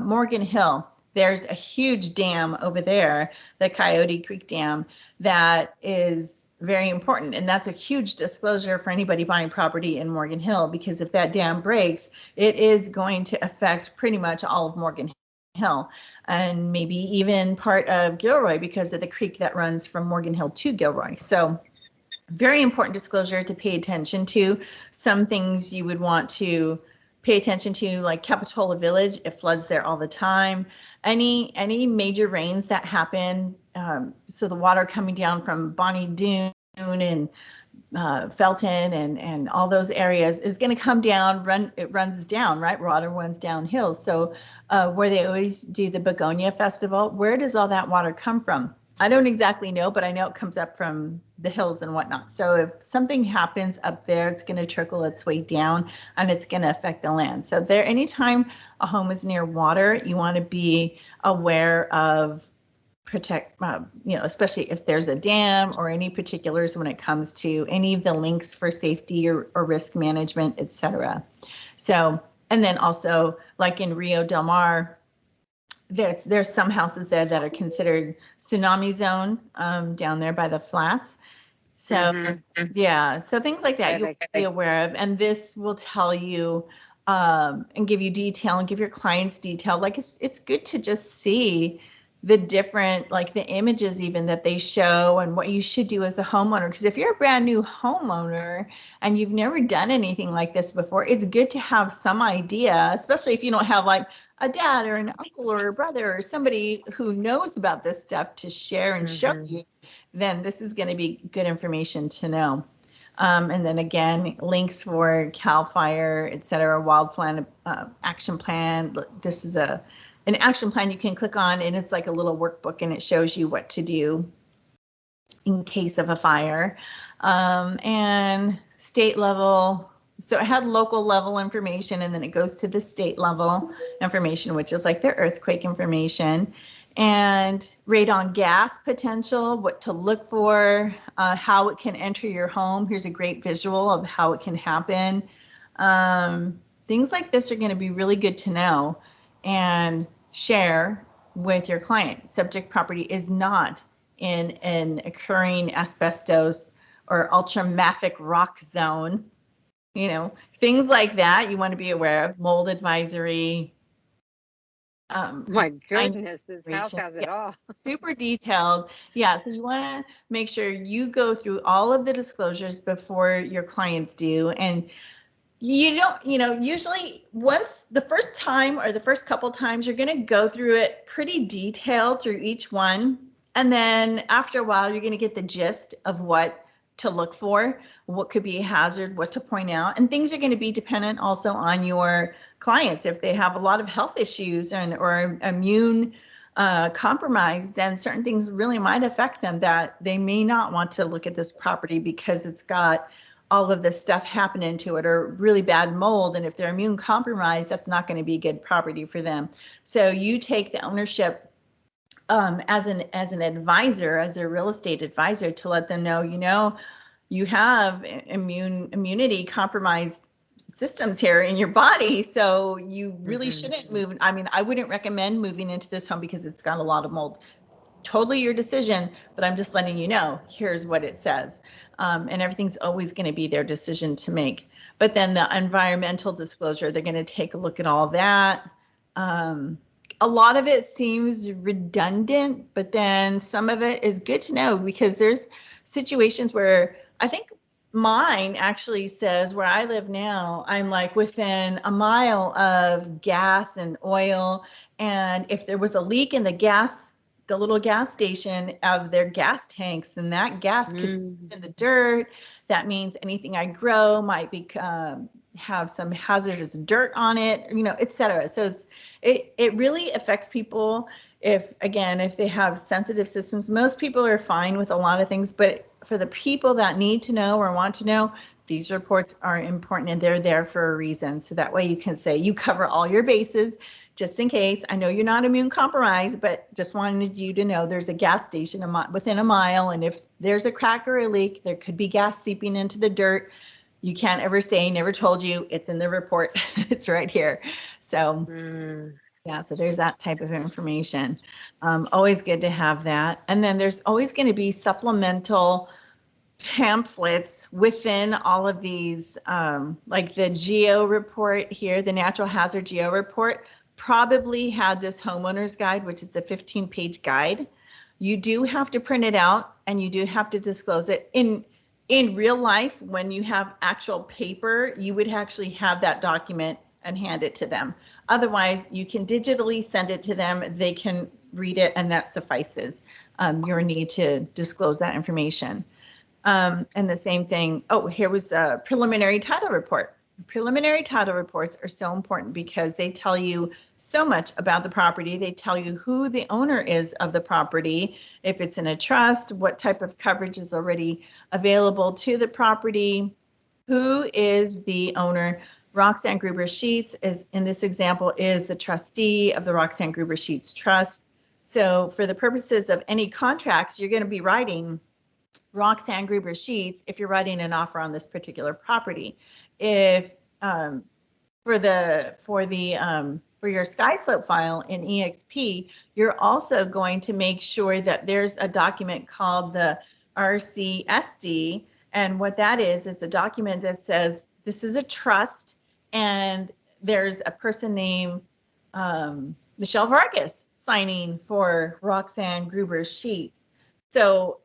Morgan Hill. There's a huge dam over there, the Coyote Creek Dam, that is very important. And that's a huge disclosure for anybody buying property in Morgan Hill, because if that dam breaks, it is going to affect pretty much all of Morgan Hill and maybe even part of Gilroy because of the creek that runs from Morgan Hill to Gilroy. So very important disclosure to pay attention to. Some things you would want to pay attention to, like Capitola Village, it floods there all the time. Any major rains that happen, so the water coming down from Bonnie Doon and Felton and all those areas is going to come down, it runs down, right? Water runs downhill. So where they always do the Begonia Festival, where does all that water come from? I don't exactly know, but I know it comes up from the hills and whatnot. So if something happens up there, it's going to trickle its way down and it's going to affect the land. So there, anytime a home is near water, you want to be aware of especially if there's a dam or any particulars when it comes to any of the links for safety or risk management, et cetera. So, and then also like in Rio Del Mar, there's some houses there that are considered tsunami zone down there by the flats. So yeah, so things like that you'll be aware of, and this will tell you and give you detail and give your clients detail. Like it's good to just see the different, like the images even that they show and what you should do as a homeowner. Because if you're a brand new homeowner and you've never done anything like this before, it's good to have some idea, especially if you don't have like a dad or an uncle or a brother or somebody who knows about this stuff to share and show you, then this is going to be good information to know. And then again, links for CAL FIRE, et cetera, wildland action plan. This is an action plan you can click on, and it's like a little workbook, and it shows you what to do in case of a fire. And state level, so it had local level information, and then it goes to the state level information, which is like their earthquake information, and radon gas potential, what to look for, how it can enter your home. Here's a great visual of how it can happen. Things like this are going to be really good to know and share with your client. Subject property is not in an occurring asbestos or ultramafic rock zone. Things like that you want to be aware of. Mold advisory, My finance goodness, this house information. has it Yeah, all. super detailed. Yeah, so you want to make sure you go through all of the disclosures before your clients do. And you don't, usually once the first time or the first couple times, you're going to go through it pretty detailed through each one. And then after a while, you're going to get the gist of what to look for, what could be a hazard, what to point out. And things are going to be dependent also on your clients. If they have a lot of health issues or immune compromised, then certain things really might affect them that they may not want to look at this property because it's got all of this stuff happening to it or really bad mold. And if they're immune compromised, that's not going to be good property for them. So you take the ownership as an advisor, as a real estate advisor, to let them know, you have immunity compromised systems here in your body. So you really shouldn't move. I mean, I wouldn't recommend moving into this home because it's got a lot of mold. Totally your decision, but I'm just letting you know, here's what it says. And everything's always going to be their decision to make. But then the environmental disclosure, they're going to take a look at all that. A lot of it seems redundant, but then some of it is good to know because there's situations where I think mine actually says where I live now, I'm like within a mile of gas and oil. And if there was a leak in the little gas station of their gas tanks, and that gas could sit in the dirt. That means anything I grow might be have some hazardous dirt on it, et cetera. So it really affects people if they have sensitive systems. Most people are fine with a lot of things, but for the people that need to know or want to know, these reports are important and they're there for a reason. So that way you can say you cover all your bases. Just in case, I know you're not immune compromised, but just wanted you to know there's a gas station within a mile. And if there's a crack or a leak, there could be gas seeping into the dirt. You can't ever say, never told you, it's in the report. It's right here. So yeah, so there's that type of information. Always good to have that. And then there's always going to be supplemental pamphlets within all of these, like the geo report here, the natural hazard geo report probably had this homeowner's guide, which is a 15-page guide. You do have to print it out and you do have to disclose it. In real life, when you have actual paper, you would actually have that document and hand it to them. Otherwise, you can digitally send it to them. They can read it and that suffices your need to disclose that information. And the same thing, here was a preliminary title report. Preliminary title reports are so important because they tell you so much about the property. They tell you who the owner is of the property, if it's in a trust, what type of coverage is already available to the property, who is the owner. Roxanne Gruber Sheets is, in this example, is the trustee of the Roxanne Gruber Sheets Trust. So for the purposes of any contracts, you're going to be writing Roxanne Gruber Sheets if you're writing an offer on this particular property. If for your SkySlope file in EXP, you're also going to make sure that there's a document called the RCSD, and what that is, it's a document that says this is a trust, and there's a person named Michelle Vargas signing for Roxanne Gruber Sheets. So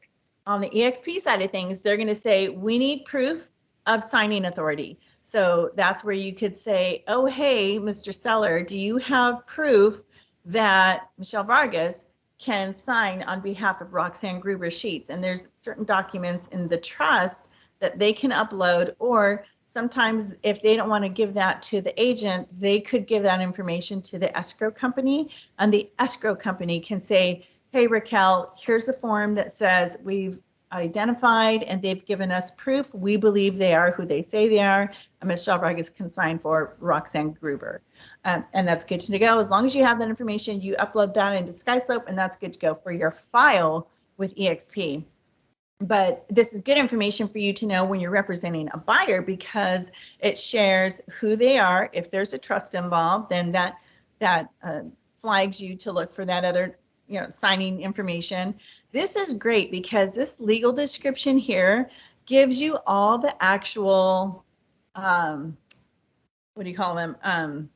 on the EXP side of things, they're going to say, we need proof of signing authority. So that's where you could say, oh, hey, Mr. Seller, do you have proof that Michelle Vargas can sign on behalf of Roxanne Gruber Sheets? And there's certain documents in the trust that they can upload, or sometimes if they don't want to give that to the agent, they could give that information to the escrow company, and the escrow company can say, hey, Raquel, here's a form that says we've identified and they've given us proof. We believe they are who they say they are. And Michelle Vargas can sign for Roxanne Gruber. And that's good to go. As long as you have that information, you upload that into SkySlope, and that's good to go for your file with EXP. But this is good information for you to know when you're representing a buyer, because it shares who they are. If there's a trust involved, then that flags you to look for that other signing information. This is great because this legal description here gives you all the actual, what do you call them?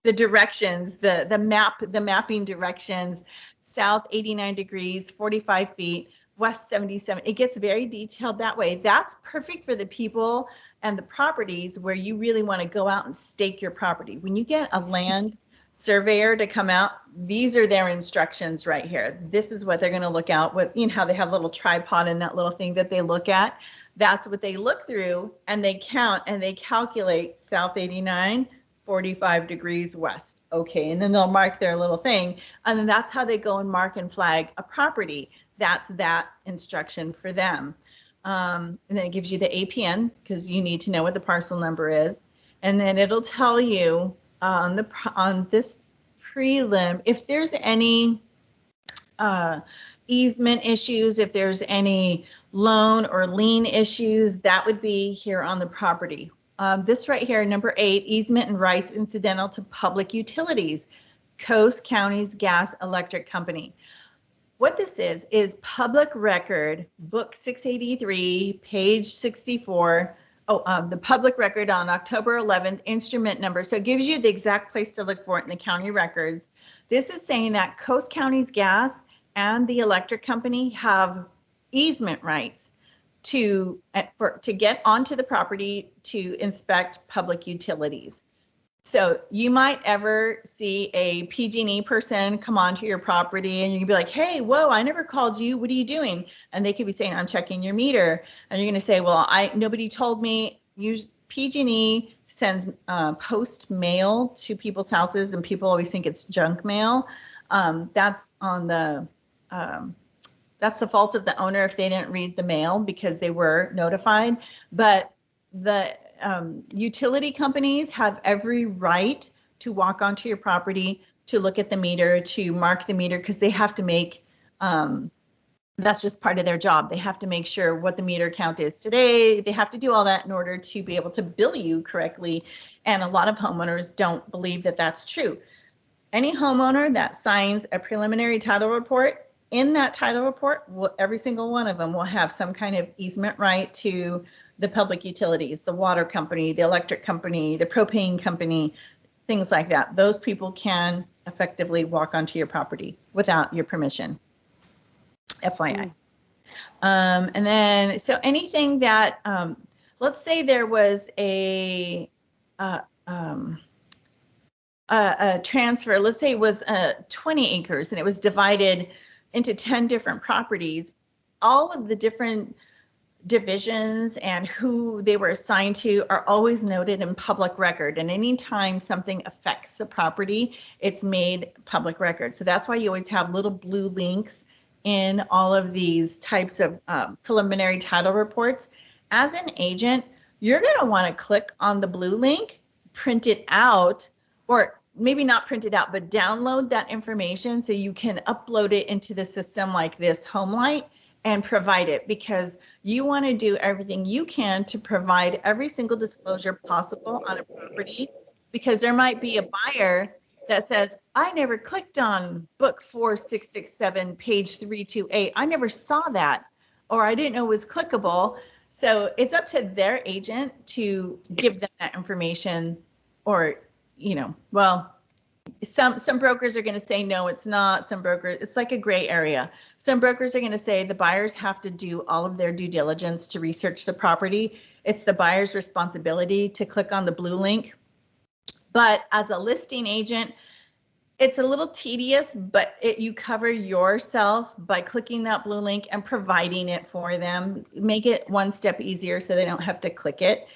the directions, the mapping directions, south 89 degrees, 45 feet, west 77. It gets very detailed that way. That's perfect for the people and the properties where you really want to go out and stake your property. When you get a land surveyor to come out, these are their instructions right here. This is what they're going to look out with, you know, how they have a little tripod and that little thing that they look at. That's what they look through, and they count and they calculate south 89, 45 degrees west. Okay, and then they'll mark their little thing. And then that's how they go and mark and flag a property. That's that instruction for them. And then it gives you the APN because you need to know what the parcel number is. And then it'll tell you on this prelim if there's any easement issues, if there's any loan or lien issues, that would be here on the property. This right here, number 8, easement and rights incidental to public utilities, Coast County's Gas Electric Company. What this is public record, book 683, page 64. The public record on October 11th, instrument number. So it gives you the exact place to look for it in the county records. This is saying that Coast County's Gas and the electric company have easement rights to get onto the property to inspect public utilities. So you might ever see a PG&E person come onto your property and you can be like, hey, whoa, I never called you. What are you doing? And they could be saying, I'm checking your meter. And you're going to say, well, nobody told me. PG&E sends post mail to people's houses and people always think it's junk mail. That's the fault of the owner if they didn't read the mail because they were notified. But the utility companies have every right to walk onto your property, to look at the meter, to mark the meter, because they have to make, that's just part of their job. They have to make sure what the meter count is today. They have to do all that in order to be able to bill you correctly. And a lot of homeowners don't believe that that's true. Any homeowner that signs a preliminary title report, in that title report, every single one of them will have some kind of easement right to the public utilities, the water company, the electric company, the propane company, things like that. Those people can effectively walk onto your property without your permission, FYI. And then, so anything that, let's say there was a transfer, let's say it was 20 acres and it was divided into 10 different properties, all of the different divisions and who they were assigned to are always noted in public record. And anytime something affects the property, it's made public record. So that's why you always have little blue links in all of these types of preliminary title reports. As an agent, you're going to want to click on the blue link, print it out, or maybe not print it out, but download that information so you can upload it into the system like this HomeLight and provide it, because you want to do everything you can to provide every single disclosure possible on a property, because there might be a buyer that says, I never clicked on book 4667, page 328. I never saw that, or I didn't know it was clickable. So it's up to their agent to give them that information, or, you know, well, some brokers are going to say, no, it's not. Some brokers, it's like a gray area. Some brokers are going to say the buyers have to do all of their due diligence to research the property. It's the buyer's responsibility to click on the blue link. But as a listing agent, it's a little tedious, but you cover yourself by clicking that blue link and providing it for them. Make it one step easier so they don't have to click it.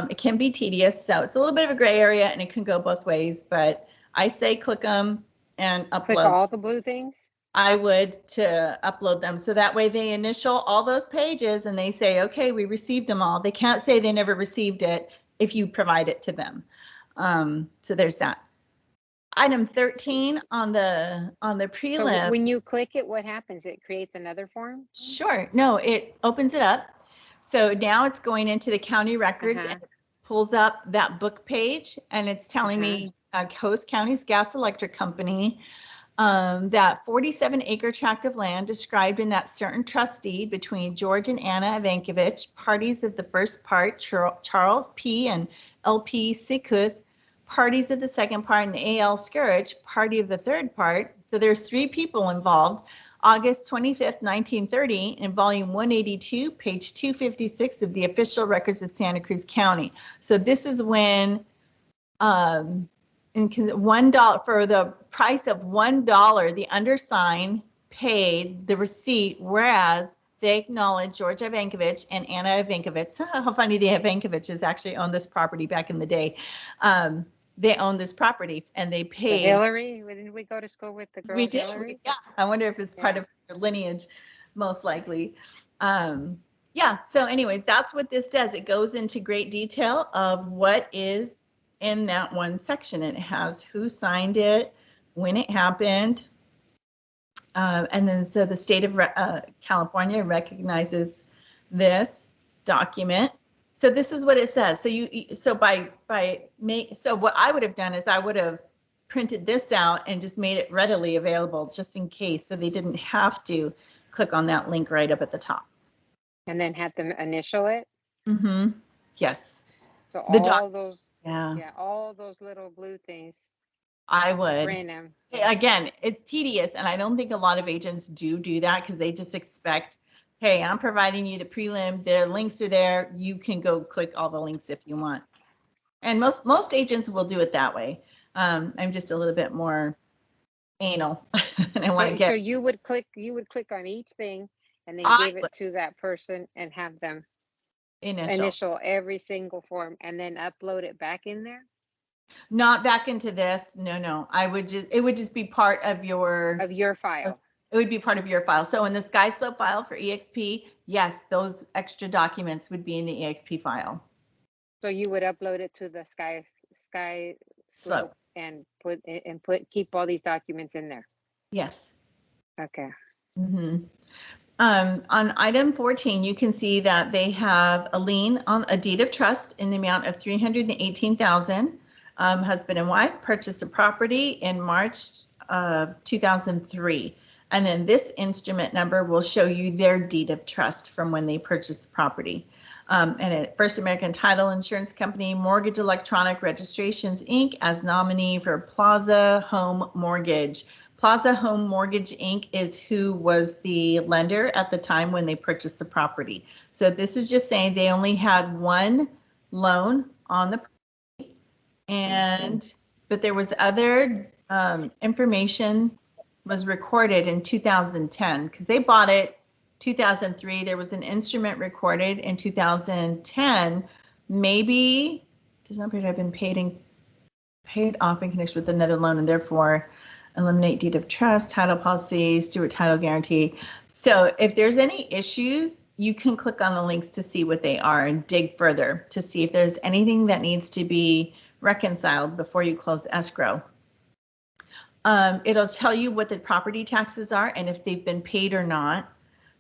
It can be tedious, so it's a little bit of a gray area and it can go both ways, but I say click them and upload. Click all the blue things? I would, to upload them. So that way they initial all those pages and they say, okay, we received them all. They can't say they never received it if you provide it to them. So there's that. Item 13 on the prelim. So when you click it, what happens? It creates another form? Sure. No, it opens it up. So now it's going into the county records and it pulls up that book page, and it's telling me Coast County's Gas Electric Company, that 47-acre tract of land described in that certain trust deed between George and Anna Ivankovich, parties of the first part, Charles P. and L.P. Sikuth, parties of the second part, and A.L. Scourge, party of the third part. So there's 3 people involved. August 25th, 1930, in volume 182, page 256 of the official records of Santa Cruz County. So this is when $1 for the price of $1, the undersigned paid the receipt, whereas they acknowledge George Ivankovich and Anna Ivankovich. How funny the Ivankoviches actually owned this property back in the day. They owned this property and they paid. Hillary, didn't we go to school with the girl We did. Hillary? Yeah. I wonder if it's part of her lineage, most likely. Yeah. So anyways, that's what this does. It goes into great detail of what is in that one section. It has who signed it, when it happened. And then so the state of California recognizes this document. So this is what it says. So what I would have done is I would have printed this out and just made it readily available just in case, so they didn't have to click on that link right up at the top. And then had them initial it. Mm-hmm. Yes. So all those, yeah, all those little blue things. I would print them. Again, it's tedious, and I don't think a lot of agents do that because they just expect, hey, I'm providing you the prelim, their links are there, you can go click all the links if you want. And most agents will do it that way. I'm just a little bit more anal. And I want to get. So you would click on each thing and then give it to that person and have them initial every single form and then upload it back in there? Not back into this. No. It would just be part of your file. It would be part of your file. So in the SkySlope file for EXP, yes, those extra documents would be in the EXP file. So you would upload it to the SkySlope and keep all these documents in there. Yes. Okay. Mm-hmm. On item 14, you can see that they have a lien on a deed of trust in the amount of $318,000. Husband and wife purchased a property in March of 2003. And then this instrument number will show you their deed of trust from when they purchased the property. And at First American Title Insurance Company, Mortgage Electronic Registrations, Inc. as nominee for Plaza Home Mortgage. Plaza Home Mortgage, Inc. is who was the lender at the time when they purchased the property. So this is just saying they only had one loan on the property, but there was other information was recorded in 2010 because they bought it 2003. There was an instrument recorded in 2010. Maybe does not have been paid off in connection with another loan, and therefore eliminate deed of trust, title policy, steward title guarantee. So if there's any issues, you can click on the links to see what they are and dig further to see if there's anything that needs to be reconciled before you close escrow. It'll tell you what the property taxes are and if they've been paid or not.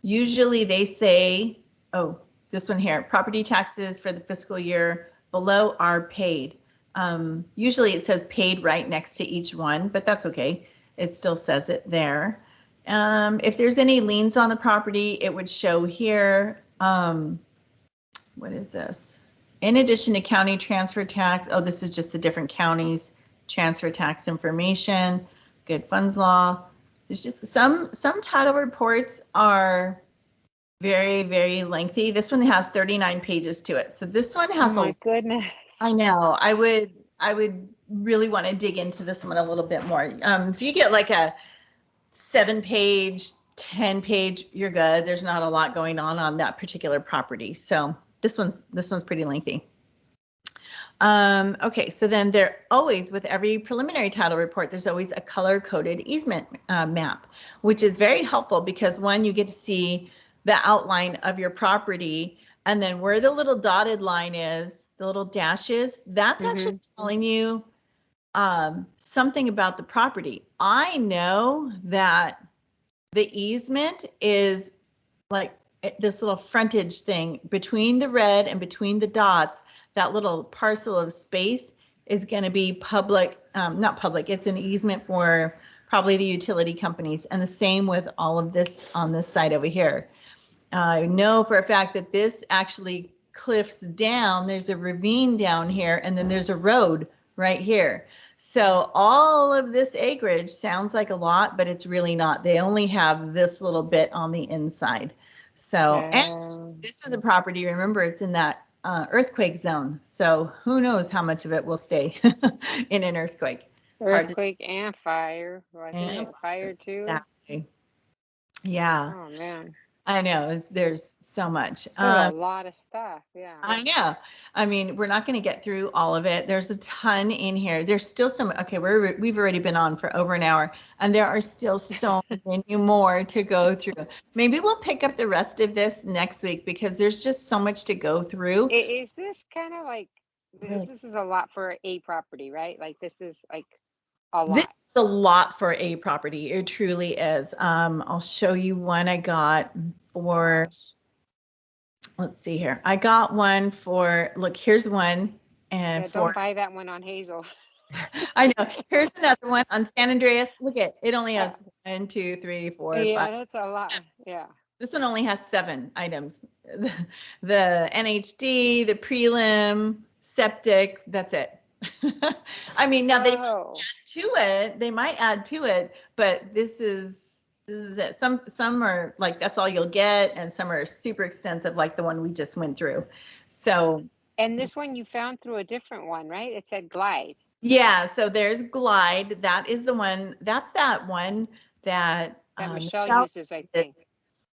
Usually they say, oh, this one here, property taxes for the fiscal year below are paid. Usually it says paid right next to each one, but that's okay. It still says it there. If there's any liens on the property, it would show here. What is this? In addition to county transfer tax, oh, this is just the different counties transfer tax information, good funds law. There's just some title reports are very, very lengthy. This one has 39 pages to it. So this one has my goodness. I know. I would really want to dig into this one a little bit more. If you get like a 7-page, 10-page, you're good. There's not a lot going on that particular property. So this one's pretty lengthy. Okay, so then there always, with every preliminary title report, there's always a color-coded easement map, which is very helpful because one, you get to see the outline of your property, and then where the little dotted line is, the little dashes, that's actually telling you something about the property. I know that the easement is like this little frontage thing between the red and between the dots. That little parcel of space is going to be public, not public, it's an easement for probably the utility companies, and the same with all of this on this side over here. I know for a fact that this actually cliffs down. There's a ravine down here, and then there's a road right here. So all of this acreage sounds like a lot, but it's really not. They only have this little bit on the inside. So, and this is a property, remember, it's in that earthquake zone. So who knows how much of it will stay in an earthquake. Earthquake and fire, wasn't And it? Fire too? exactly. Yeah, Oh man, I know. There's so much. there's a lot of stuff. Yeah. I know. I mean, we're not going to get through all of it. There's a ton in here. There's still some. Okay, we've already been on for over an hour, and there are still so many more to go through. Maybe we'll pick up the rest of this next week because there's just so much to go through. Is this kind of like Really, this is a lot for a property, right? Like this is like a this lot. is a lot for a property. It truly is. I'll show you one I got for. Gosh. Let's see here. I got one for. Look, here's one, and Yeah, for. don't buy that one on Hazel. I know. Here's another one on San Andreas. Look at it. Only has 1, 2, 3, 4, 5. Yeah, that's a lot. Yeah. This one only has 7 items. The NHD, the prelim, septic. That's it. I mean, now they might Oh. add to it. They might add to it, but this is it. Some are like that's all you'll get, and some are super extensive, like the one we just went through. So And this one you found through a different one, right? It said Glide. yeah, so there's Glide. That is the one. That's that one that That Michelle Michelle uses, I uses. think.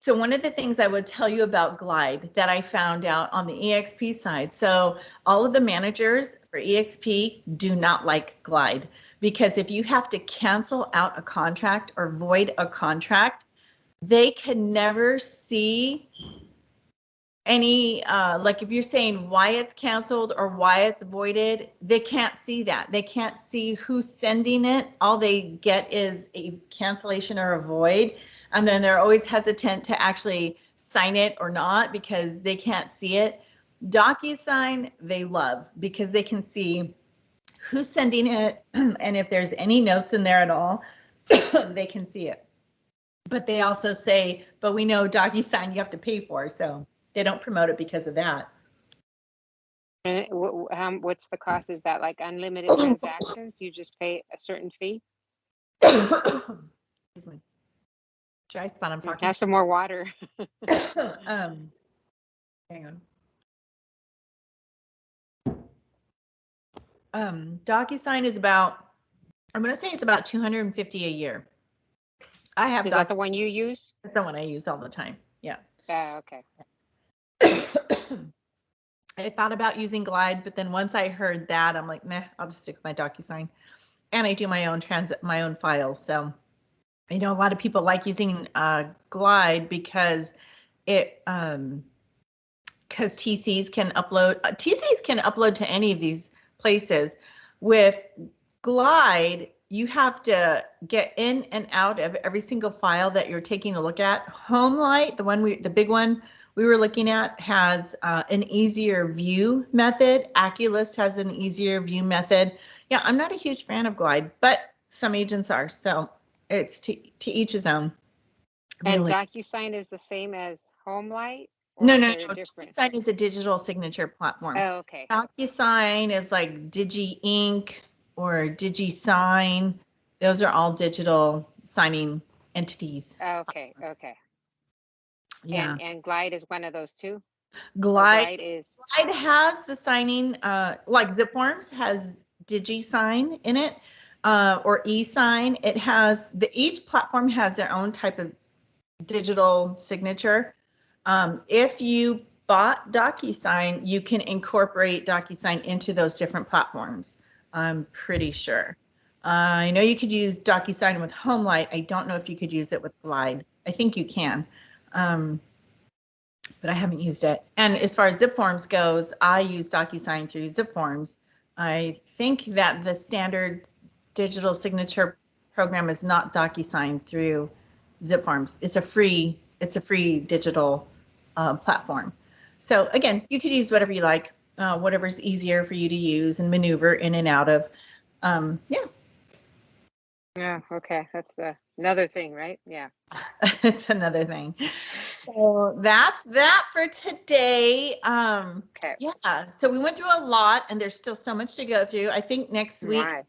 So one of the things I would tell you about Glide that I found out on the EXP side. So all of the managers for EXP do not like Glide because if you have to cancel out a contract or void a contract, they can never see any like if you're saying why it's canceled or why it's voided, they can't see that. They can't see who's sending it. All they get is a cancellation or a void, and then they're always hesitant to actually sign it or not because they can't see it. DocuSign they love because they can see who's sending it and if there's any notes in there at all, they can see it. But they also say, but we know DocuSign you have to pay for, so they don't promote it because of that. And what's the cost? Is that like unlimited transactions? You just pay a certain fee? Excuse me. Dry spot, I'm talking. Have some more water. Hang on. DocuSign is about, I'm going to say it's about $250 a year. I have Is that the one you use? That's the one I use all the time. Yeah. Okay. I thought about using Glide, but then once I heard that, I'm like, nah, I'll just stick with my DocuSign. And I do my own files. So I know a lot of people like using Glide because it because TCs can upload to any of these places. With Glide, you have to get in and out of every single file that you're taking a look at. HomeLight, the big one we were looking at, has an easier view method. Aculist has an easier view method. Yeah, I'm not a huge fan of Glide, but some agents are, so it's to each his own. And Really. DocuSign is the same as HomeLight? No. Different? DocuSign is a digital signature platform. Oh, okay. DocuSign is like DigiInk or DigiSign. Those are all digital signing entities. Okay. Yeah. And Glide is one of those too? Glide is has the signing, like ZipForms has DigiSign in it, or eSign. It has each platform has their own type of digital signature. If you bought DocuSign, you can incorporate DocuSign into those different platforms. I'm pretty sure. I know you could use DocuSign with HomeLight. I don't know if you could use it with Glide. I think you can, but I haven't used it. And as far as ZipForms goes, I use DocuSign through ZipForms. I think that the standard digital signature program is not DocuSign through ZipForms. It's a free digital platform. So again, you could use whatever you like, whatever's easier for you to use and maneuver in and out of. Yeah. Yeah, okay. That's another thing, right? Yeah. It's another thing. So that's that for today. Okay. Yeah, so we went through a lot and there's still so much to go through. I think next week, My.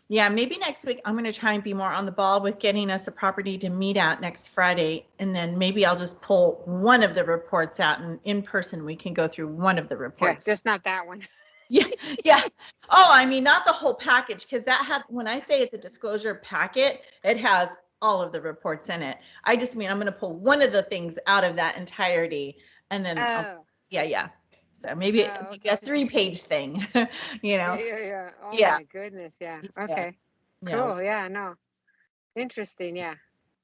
yeah, maybe next week I'm going to try and be more on the ball with getting us a property to meet at next Friday. And then maybe I'll just pull one of the reports out and in person we can go through one of the Yeah, reports. just not that one. Yeah, yeah. Oh, I mean, not the whole package, because that had, when I say it's a disclosure packet, it has all of the reports in it. I just mean I'm going to pull one of the things out of that entirety and then Oh. yeah, yeah. So maybe, Oh, maybe a okay. 3-page thing, you Yeah, know? yeah, yeah. Oh Yeah, my goodness. Yeah. yeah, Okay. yeah. Cool. Yeah, no. Interesting. Yeah.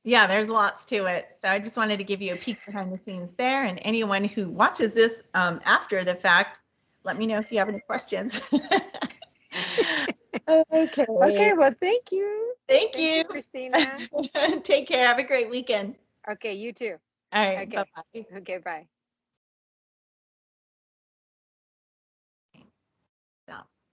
Yeah, there's lots to it. So I just wanted to give you a peek behind the scenes there. And anyone who watches this after the fact, let me know if you have any questions. Okay, Okay. well, thank you. Thank Thank you. you, Christina. Take care. Have a great weekend. Okay, you too. All right. Okay. Bye-bye. Okay, bye.